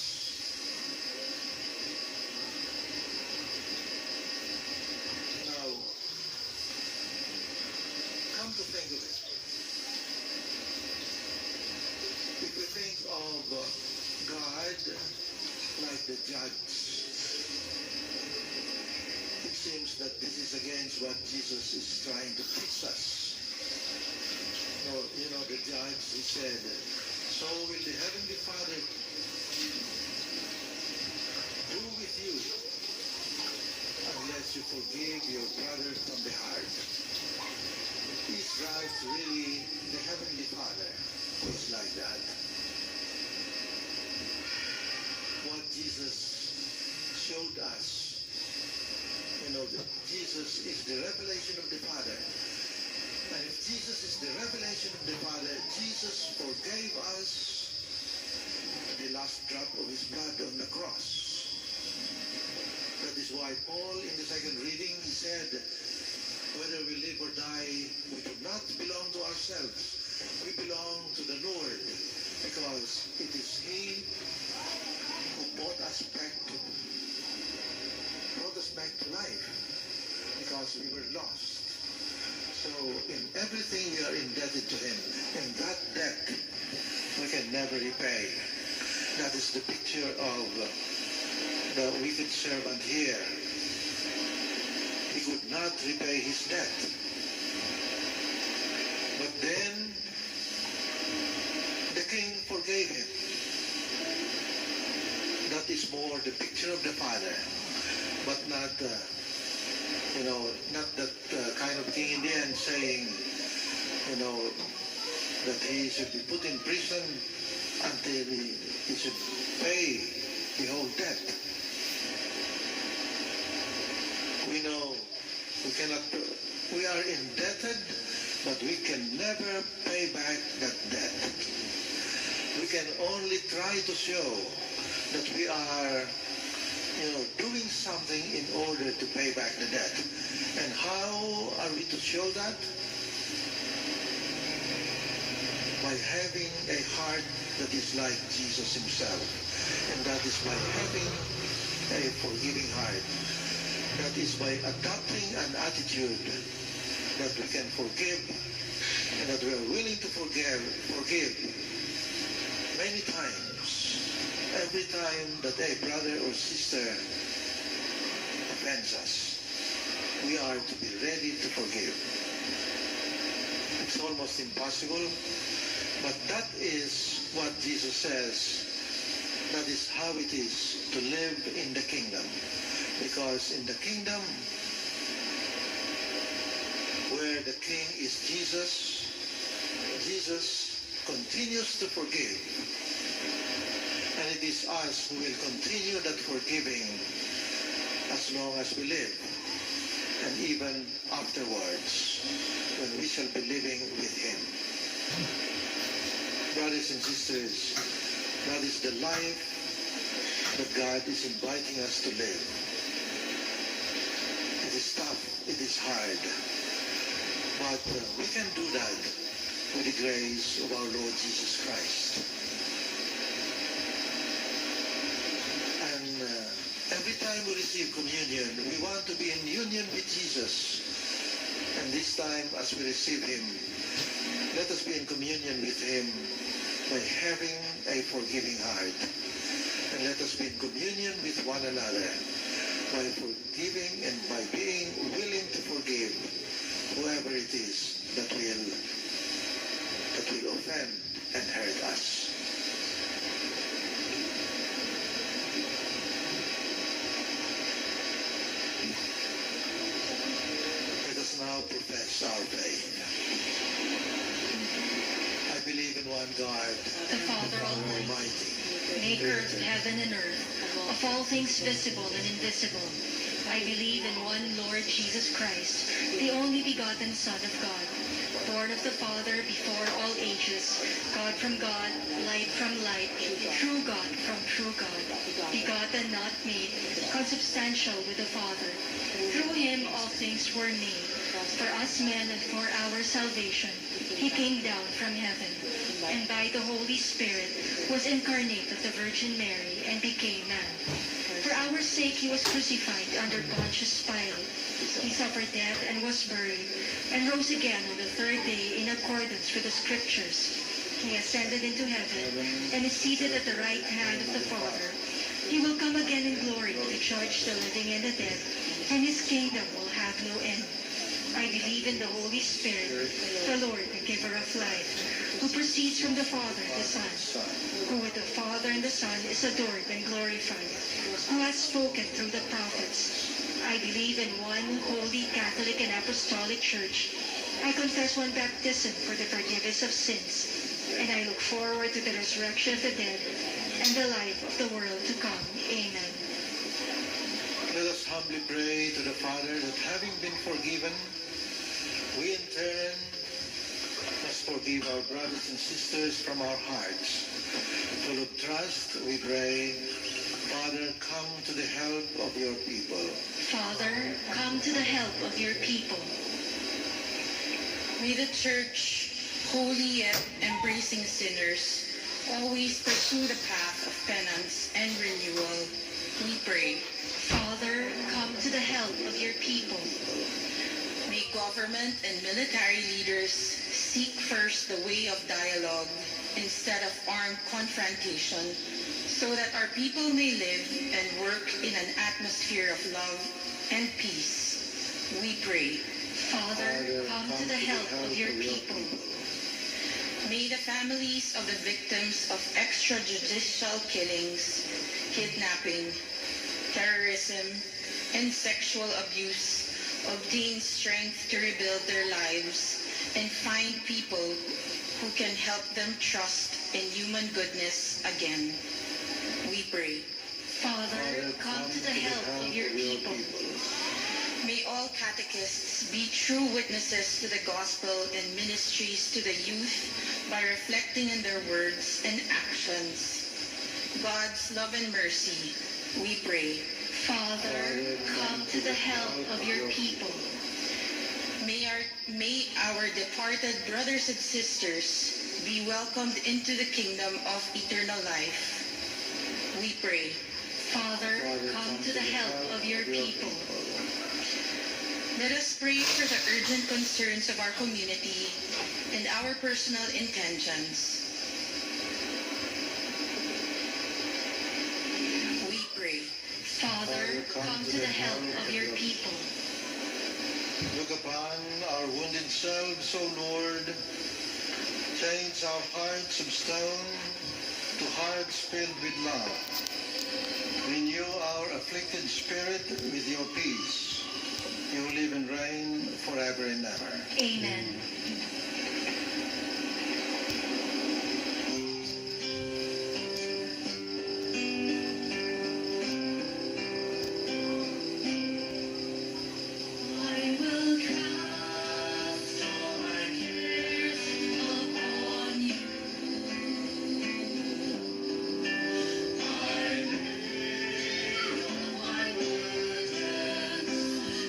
Now, come to think of it, if we think of God like the judge, it seems that this is against what Jesus is trying to teach us. the judge, he said, so will the Heavenly Father do with you unless you forgive your brother from the heart. Is right really the Heavenly Father who is like that? What Jesus showed us, that Jesus is the revelation of the Father. And if Jesus is the revelation of the Father, Jesus forgave us the last drop of his blood on the cross. That is why Paul, in the second reading, he said, whether we live or die, we do not belong to ourselves. We belong to the Lord, because it is he who brought us back to life, because we were lost. So in everything we are indebted to him, and that debt we can never repay. That is the picture of the wicked servant here. He could not repay his debt. But then the king forgave him. That is more the picture of the Father, but not not that kind of king in the end saying, that he should be put in prison until he should pay the whole debt. We know we are indebted, but we can never pay back that debt. We can only try to show that we are doing something in order to pay back the debt. And how are we to show that? By having a heart that is like Jesus himself. And that is by having a forgiving heart. That is by adopting an attitude that we can forgive, and that we are willing to forgive many times. Every time that a brother or sister offends us, we are to be ready to forgive. It's almost impossible, but that is what Jesus says. That is how it is to live in the kingdom. Because in the kingdom, where the king is Jesus, Jesus continues to forgive. And it is us who will continue that forgiving as long as we live, and even afterwards, when we shall be living with him. Brothers and sisters, that is the life that God is inviting us to live. It is tough, it is hard, but we can do that with the grace of our Lord Jesus Christ. Every time we receive communion, we want to be in union with Jesus. And this time, as we receive him, let us be in communion with him by having a forgiving heart. And let us be in communion with one another by forgiving and by being willing to forgive whoever it is that will offend and hurt us. Now profess our faith. I believe in one God, the Father Almighty, maker of heaven and earth, of all things visible and invisible. I believe in one Lord Jesus Christ, the only begotten Son of God, born of the Father before all ages, God from God, light from light, true God from true God, begotten, not made, consubstantial with the Father. Through him all things were made. For us men and for our salvation, he came down from heaven, and by the Holy Spirit was incarnate of the Virgin Mary and became man. For our sake he was crucified under Pontius Pilate. He suffered death and was buried, and rose again on the third day in accordance with the Scriptures. He ascended into heaven and is seated at the right hand of the Father. He will come again in glory to judge the living and the dead, and his kingdom will have no end. I believe in the Holy Spirit, the Lord, the giver of life, who proceeds from the Father, the Son, who with the Father and the Son is adored and glorified, who has spoken through the prophets. I believe in one holy Catholic and Apostolic Church. I confess one baptism for the forgiveness of sins, and I look forward to the resurrection of the dead and the life of the world to come. Amen. Let us humbly pray to the Father that having been forgiven, we in turn must forgive our brothers and sisters from our hearts. Full of trust, we pray, Father, come to the help of your people. Father, come to the help of your people. May the Church, holy yet embracing sinners, always pursue the path of penance and renewal. We pray. Father, come to the help of your people. May government and military leaders seek first the way of dialogue instead of armed confrontation, so that our people may live and work in an atmosphere of love and peace. We pray. Father, come to the help of your people. May the families of the victims of extrajudicial killings, kidnapping, terrorism, and sexual abuse obtain strength to rebuild their lives and find people who can help them trust in human goodness again. We pray. Father, come to the help of your people. May all catechists be true witnesses to the gospel and ministries to the youth by reflecting in their words and actions. God's love and mercy, we pray. Father, come to the help of your people. May our departed brothers and sisters be welcomed into the kingdom of eternal life. We pray. Father, come to the help of your people. Let us pray for the urgent concerns of our community and our personal intentions. We pray. Father, come to the help of your people. Look upon our wounded selves, O Lord. Change our hearts of stone to hearts filled with love. Renew our afflicted spirit with your peace. You live and reign forever and ever. Amen. I will cast all my cares upon you. I lay all my burdens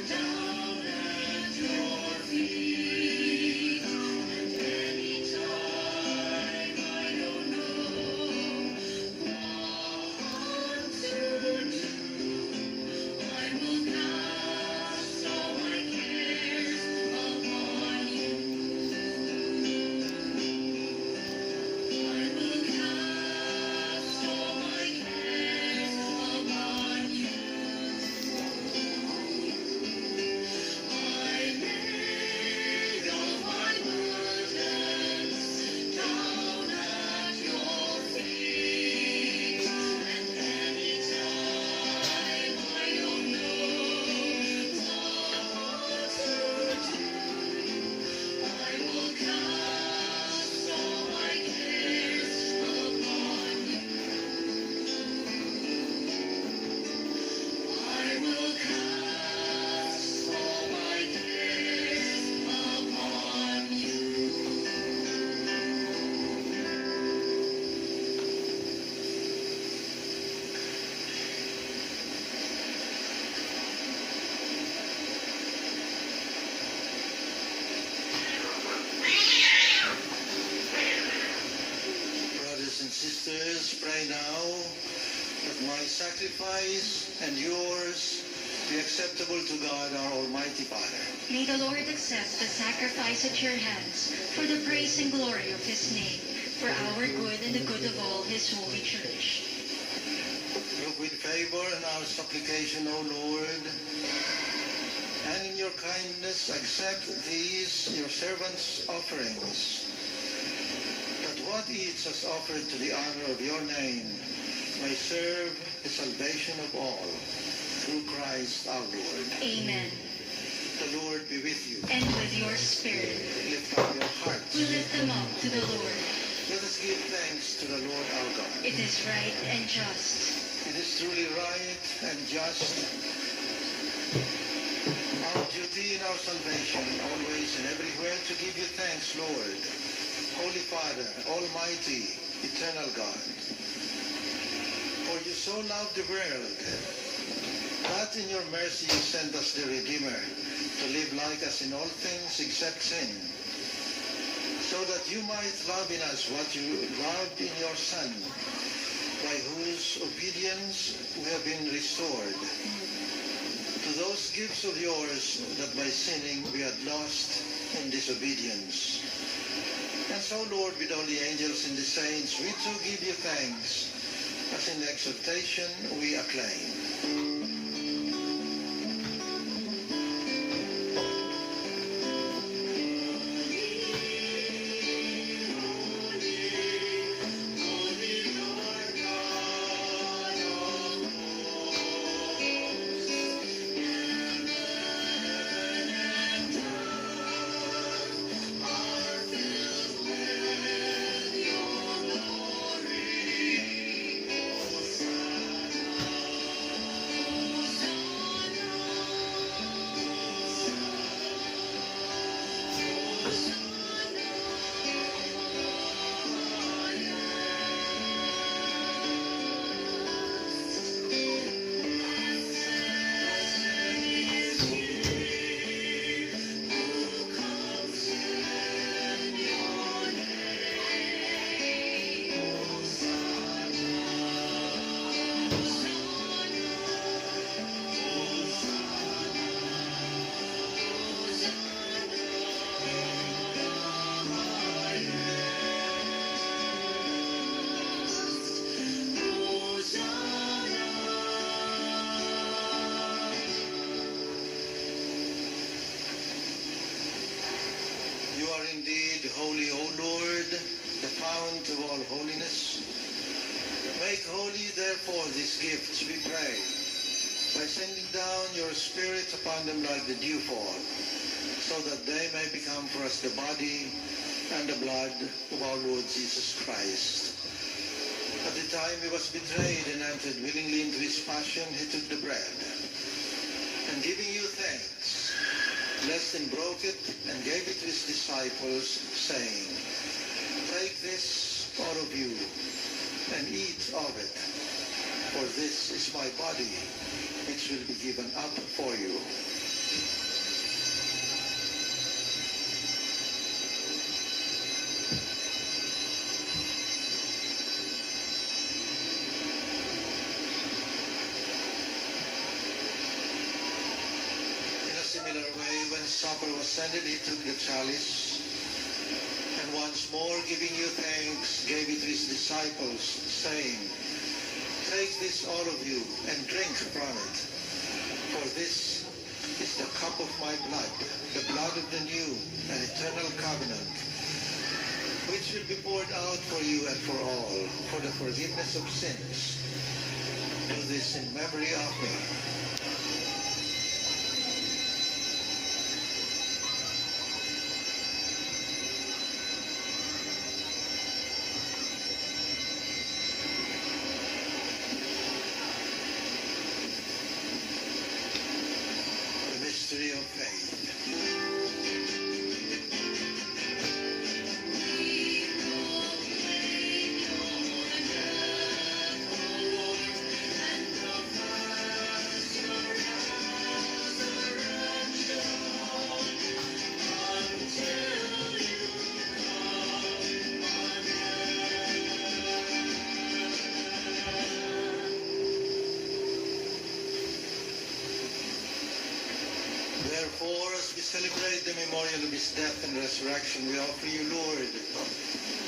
down at your feet. And anytime I don't know what to do, I will cast all my cares upon you. I will cast all my cares upon you. I lay all my burdens down at your feet. And anytime I don't know what to do, I will cast all my cares upon you. I will cast all my cares upon you. Brothers and sisters, pray now that my sacrifice and yours be acceptable to God, our Almighty Father. May the Lord accept the sacrifice at your hands for the praise and glory of his name, for our good and the good of all his holy church. Look with favor on our supplication, O Lord. and in your kindness accept these your servants' offerings, that what each has offered to the honor of your name may serve the salvation of all, through Christ our Lord. Amen. The Lord be with you. And with your spirit. Lift up your hearts. We lift them up to the Lord. Let us give thanks to the Lord our God. It is right and just. It is truly right and just, our duty in our salvation, always and everywhere, to give you thanks, Lord, Holy Father, Almighty, Eternal God. For you so loved the world, that in your mercy you sent us the Redeemer, to live like us in all things except sin, so that you might love in us what you loved in your Son, by whose obedience we have been restored to those gifts of yours that by sinning we had lost in disobedience. And so, Lord, with all the angels and the saints, we too give you thanks, as in exhortation we acclaim. You are indeed holy, O Lord, the fount of all holiness. Make holy, therefore, these gifts, we pray, by sending down your Spirit upon them like the dewfall, so that they may become for us the body and the blood of our Lord Jesus Christ. At the time he was betrayed and entered willingly into his passion, he took the bread, and giving you thanks, blessed and broke it, and gave it to his disciples, saying, Take this, all of you, and eat of it, for this is my body, which will be given up for you. Similar way, when supper was ended, he took the chalice, and once more giving you thanks, gave it to his disciples, saying, Take this, all of you, and drink from it, for this is the cup of my blood, the blood of the new and eternal covenant, which will be poured out for you and for all, for the forgiveness of sins. Do this in memory of me. Of faith. Therefore, as we celebrate the memorial of his death and resurrection, we offer you, Lord,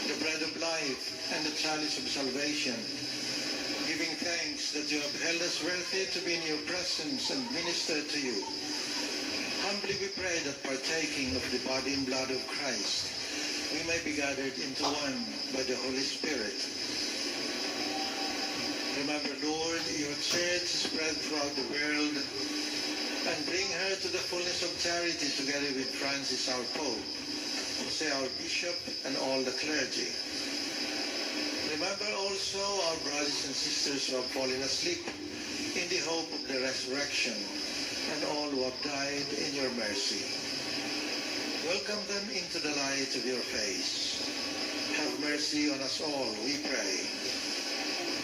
the bread of life and the chalice of salvation, giving thanks that you have held us worthy to be in your presence and minister to you. Humbly we pray that partaking of the body and blood of Christ, we may be gathered into one by the Holy Spirit. Remember, Lord, your church spread throughout the world, and bring her to the fullness of charity together with Francis, our Pope, Jose, our Bishop, and all the clergy. Remember also our brothers and sisters who have fallen asleep in the hope of the resurrection, and all who have died in your mercy. Welcome them into the light of your face. Have mercy on us all, we pray.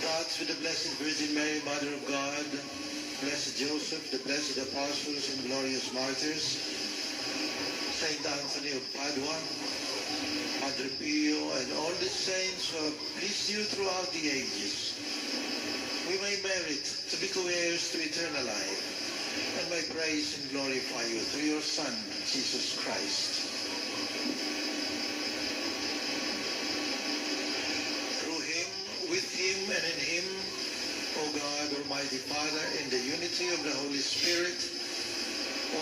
That with the Blessed Virgin Mary, Mother of God, Blessed Joseph, the blessed apostles and glorious martyrs, Saint Anthony of Padua, Padre Pio, and all the saints who have pleased you throughout the ages, we may merit to be co-heirs to eternal life, and may praise and glorify you through your Son, Jesus Christ. Through him, with him, and in him, O God, Almighty Father, in the unity of the Holy Spirit,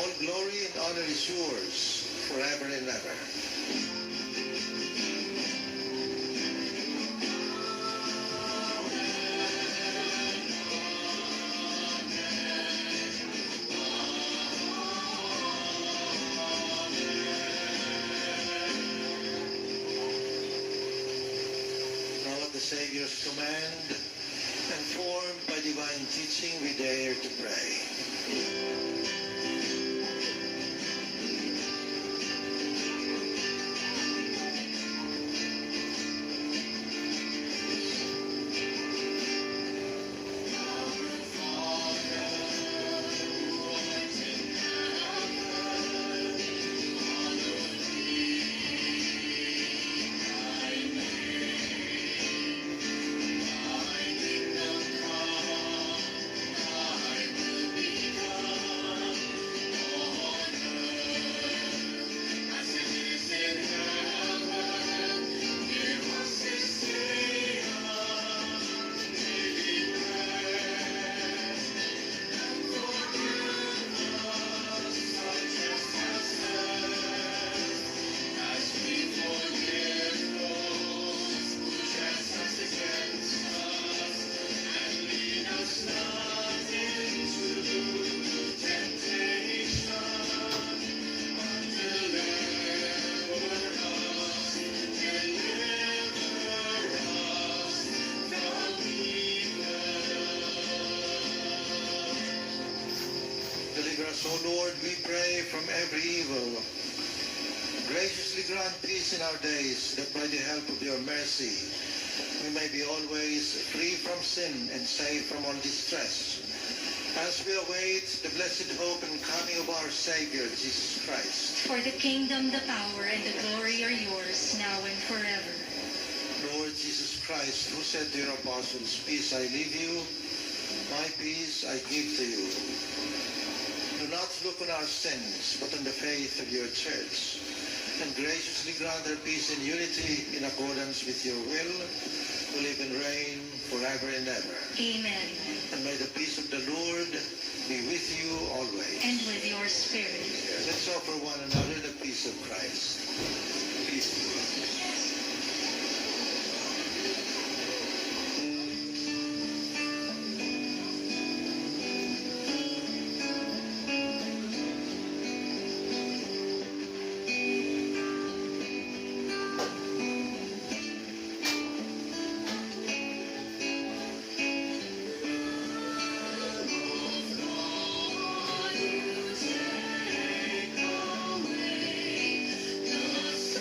all glory and honor is yours forever and ever. Savior's command, and formed by divine teaching, we dare to pray. O Lord, we pray from every evil. Graciously grant peace in our days, that by the help of your mercy, we may be always free from sin and safe from all distress, as we await the blessed hope and coming of our Savior, Jesus Christ. For the kingdom, the power, and the glory are yours, now and forever. Lord Jesus Christ, who said to your apostles, "Peace I leave you, my peace I give to you." Do not look on our sins, but on the faith of your church, and graciously grant her peace and unity in accordance with your will, who live and reign forever and ever. Amen. And may the peace of the Lord be with you always. And with your spirit. Let's offer one another the peace of Christ. Peace be with you. Take away the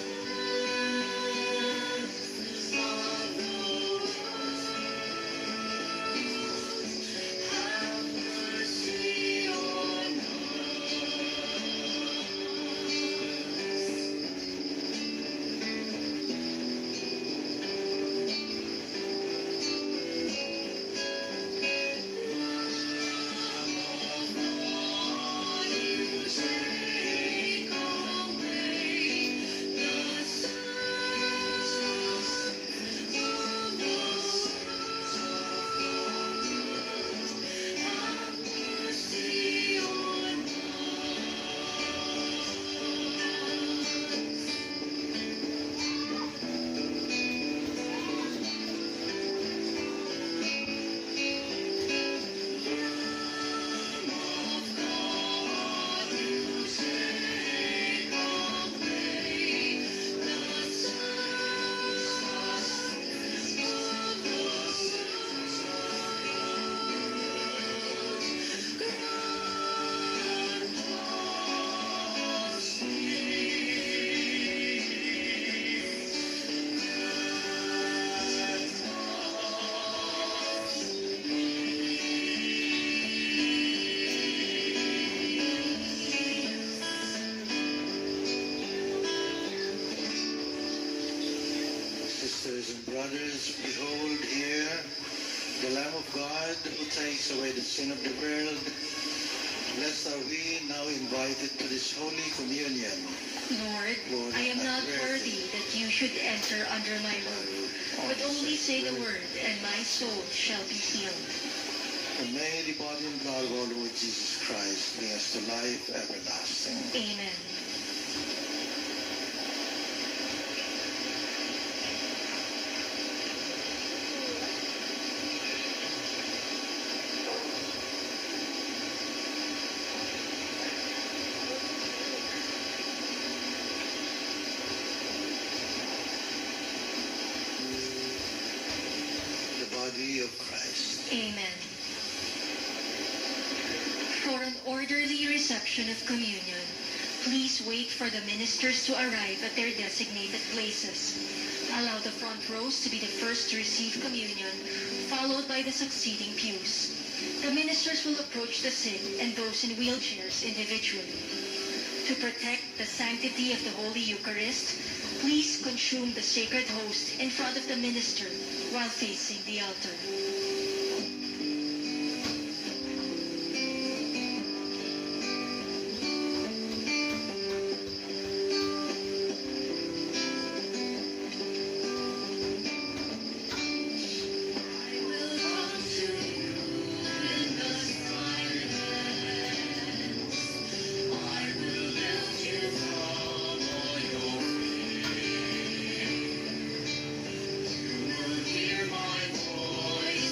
sisters and brothers, behold here the Lamb of God who takes away the sin of the world. Blessed are we now invited to this Holy Communion. Lord, I am not worthy that you should enter under my roof, but only say the word, and my soul shall be healed. And may the body and blood of our Lord Jesus Christ bring us to life everlasting. Amen. The body of Christ. Amen. For an orderly reception of communion, please wait for the ministers to arrive at their designated places. Allow the front rows to be the first to receive communion, followed by the succeeding pews. The ministers will approach the sick and those in wheelchairs individually. To protect the sanctity of the Holy Eucharist, please consume the sacred host in front of the minister while facing the altar. Hear my voice.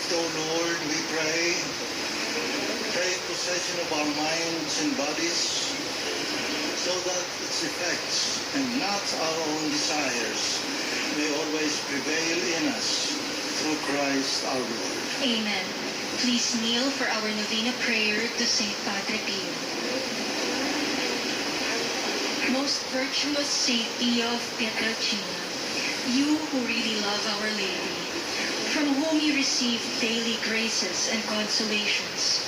gift, O Lord, we pray. Take possession of our minds and bodies so that its effects and not our own desires may always prevail in us through Christ our Lord. Amen. Please kneel for our novena prayer to Saint Padre Pio. Most virtuous Saint Pio of Pietrelcina, you who really love Our Lady, from whom you receive daily graces and consolations,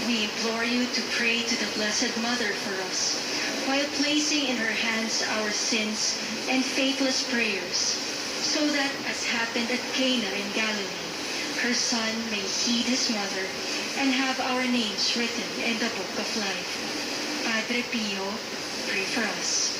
we implore you to pray to the Blessed Mother for us, while placing in her hands our sins and faithless prayers, so that, as happened at Cana in Galilee, her son may heed his mother and have our names written in the book of life. Padre Pio, pray for us.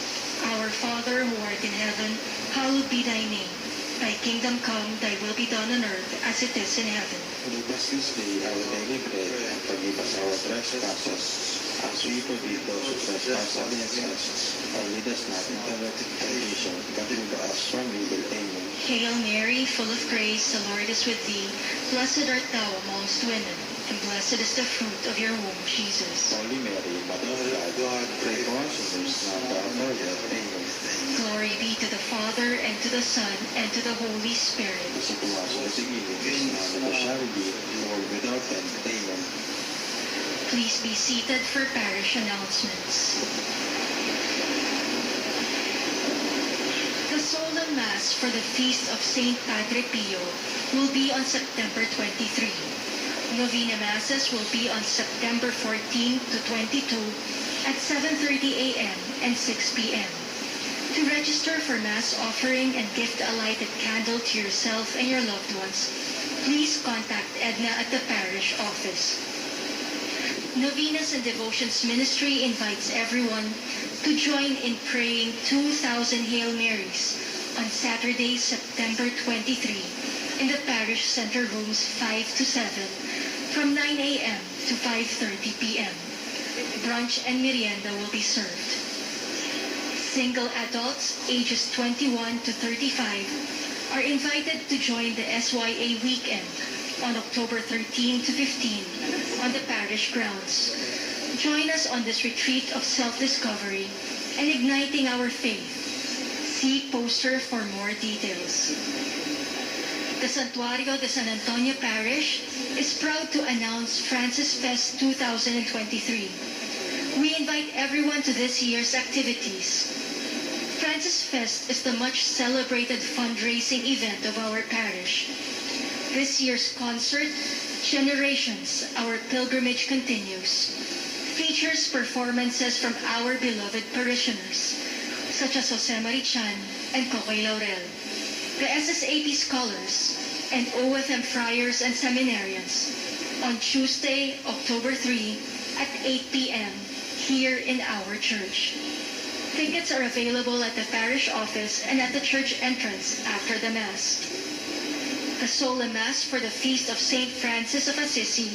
Our Father who art in heaven, hallowed be thy name. Thy kingdom come, thy will be done on earth as it is in heaven. Give us this day our daily bread, and forgive us our trespasses, as we forgive those who trespass against us. And lead us not into temptation, but deliver us from evil. Amen. Hail Mary, full of grace, the Lord is with thee. Blessed art thou amongst women, and blessed is the fruit of your womb, Jesus. Holy Mary, Mother of God, pray for us sinners, now and at our death. Amen. Glory be to the Father, and to the Son, and to the Holy Spirit. As it was in the beginning, now and ever shall be, world without end. Amen. Please be seated for parish announcements. The Solemn Mass for the Feast of Saint Padre Pio will be on September 23. Novena Masses will be on September 14 to 22 at 7:30 a.m. and 6 p.m. To register for Mass offering and gift a lighted candle to yourself and your loved ones, please contact Edna at the parish office. Novenas and Devotions Ministry invites everyone to join in praying 2,000 Hail Marys on Saturday, September 23 in the parish center rooms 5 to 7 from 9 a.m. to 5:30 p.m. Brunch and merienda will be served. Single adults ages 21 to 35 are invited to join the SYA weekend on October 13 to 15 on the parish grounds. Join us on this retreat of self-discovery and igniting our faith. See poster for more details. The Santuario de San Antonio Parish is proud to announce Francis Fest 2023. We invite everyone to this year's activities. Francis Fest is the much celebrated fundraising event of our parish. This year's concert, Generations, Our Pilgrimage Continues, features performances from our beloved parishioners, such as Jose Marichan and Cocoy Laurel, the SSAP scholars, and OFM friars and seminarians on Tuesday, October 3 at 8 p.m. here in our church. Tickets are available at the parish office and at the church entrance after the Mass. The Solemn Mass for the Feast of St. Francis of Assisi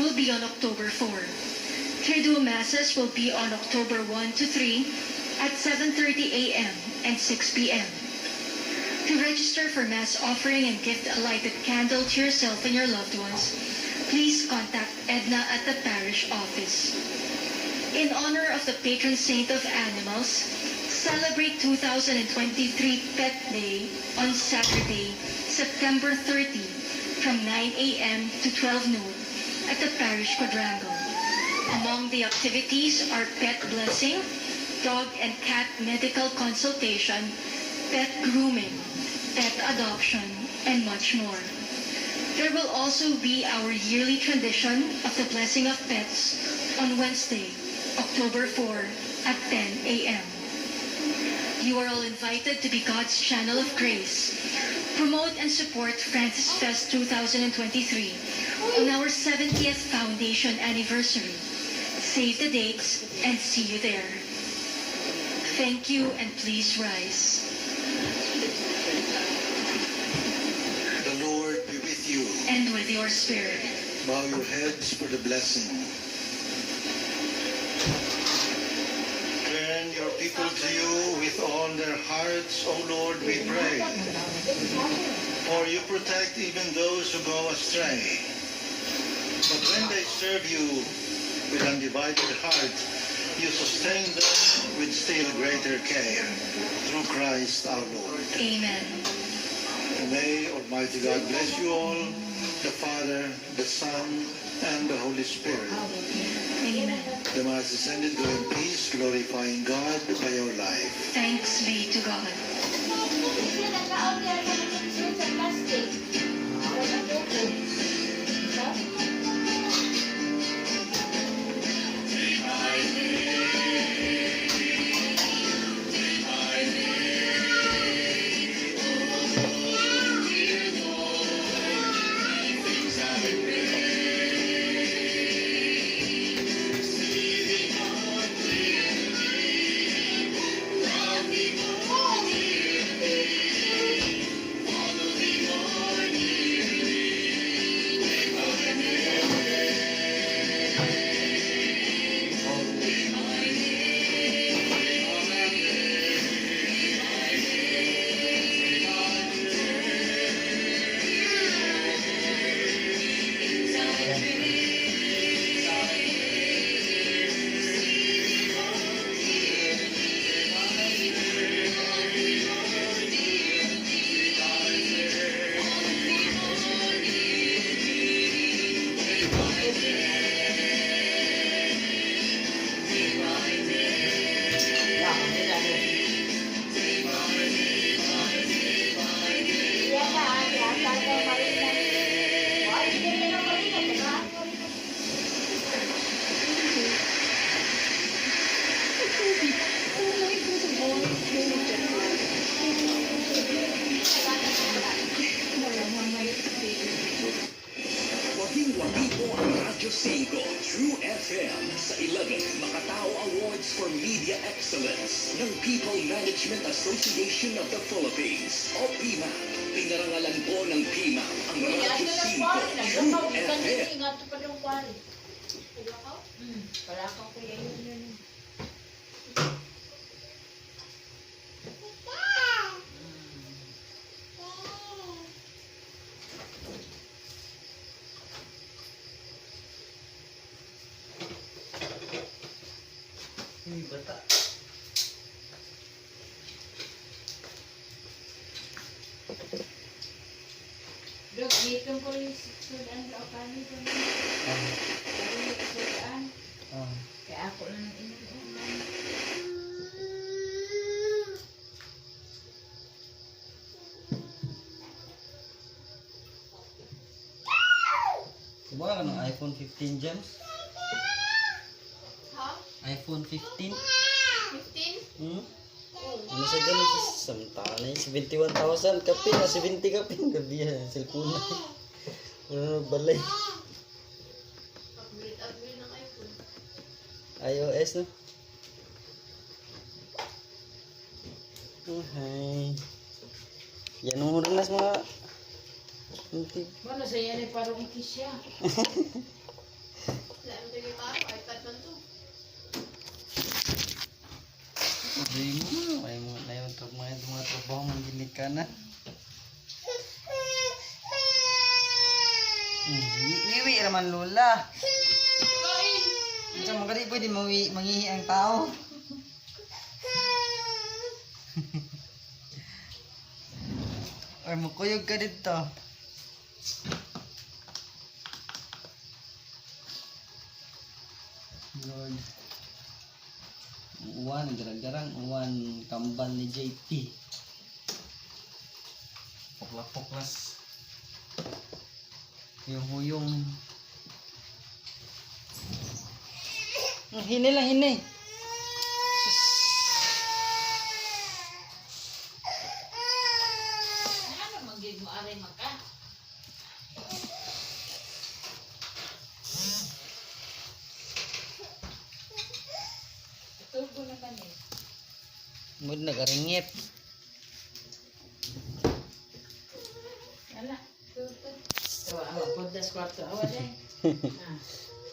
will be on October 4. Triduum Masses will be on October 1 to 3 at 7:30 a.m. and 6 p.m. To register for Mass offering and gift a lighted candle to yourself and your loved ones, please contact Edna at the parish office. In honor of the patron saint of animals, celebrate 2023 Pet Day on Saturday, September 30 from 9 a.m. to 12 noon at the parish quadrangle. Among the activities are pet blessing, dog and cat medical consultation, pet grooming, pet adoption, and much more. There will also be our yearly tradition of the blessing of pets on Wednesday, October 4 at 10 a.m. You are all invited to be God's channel of grace. Promote and support Francis Fest 2023 on our 70th foundation anniversary. Save the dates and see you there. Thank you and please rise. The Lord be with you. And with your spirit. Bow your heads for the blessing. Turn your people to you with all their hearts, O Lord, we pray. For you protect even those who go astray. But when they serve you with undivided heart, you sustain them with still greater care. Through Christ our Lord. Amen. May Almighty God bless you all, the Father, the Son, and the Holy Spirit. Amen. The Mass is ended. Go in peace, glorifying God by your life. Thanks be to God. Wagi-wagi po ang Radyo 5 True FM sa 11 Makatao Awards for Media Excellence ng People Management Association of the Philippines o PIMA. Pinarangalan po ng PIMA ang Radyo 5 True FM. Bata. Dok, itong polis sudan sa kami ko na. Sudan. Kaya ako lang inuulan. Kumain ka ng iPhone 15 James? Ha? iPhone 15? 15? Ano sa ganun sa samtala yung 71,000 kape na 70 kape gabi yan cellphone na ano balay Upgrade ng iPhone. iOS no. Hi. Yan ang muranas mga hindi. Mana saya ni parang ikisya. Lain dari taro iPad man to. May mo na yung mga trabaho manginig ka na. Wiwi raman lola. Kain. Mo kadi pwede mangihi ang tao. Or mukuyog ka dito. Lord. Uwan, garang-garang uwan kambal ni JP. Poklas-poklas. Yung huyong. Hini lang, hini. Ano magiging mo aray maka? Tugo na ba niya? Mood nagaringit. Ala, tugo. Awa, pudas kwarto. Awa deh.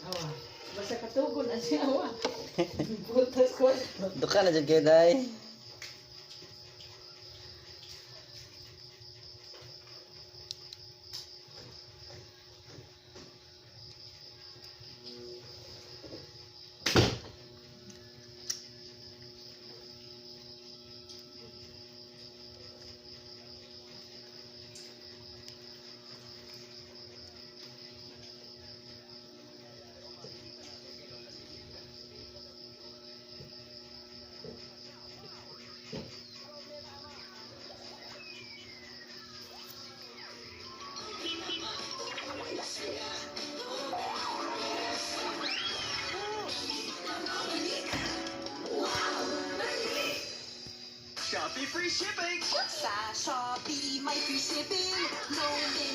Awa. Basta katugon na siya, awa. Pudas kwarto. Duka na dyan kayo, day. Shopee free shipping! Sa Shopee, may free shipping. No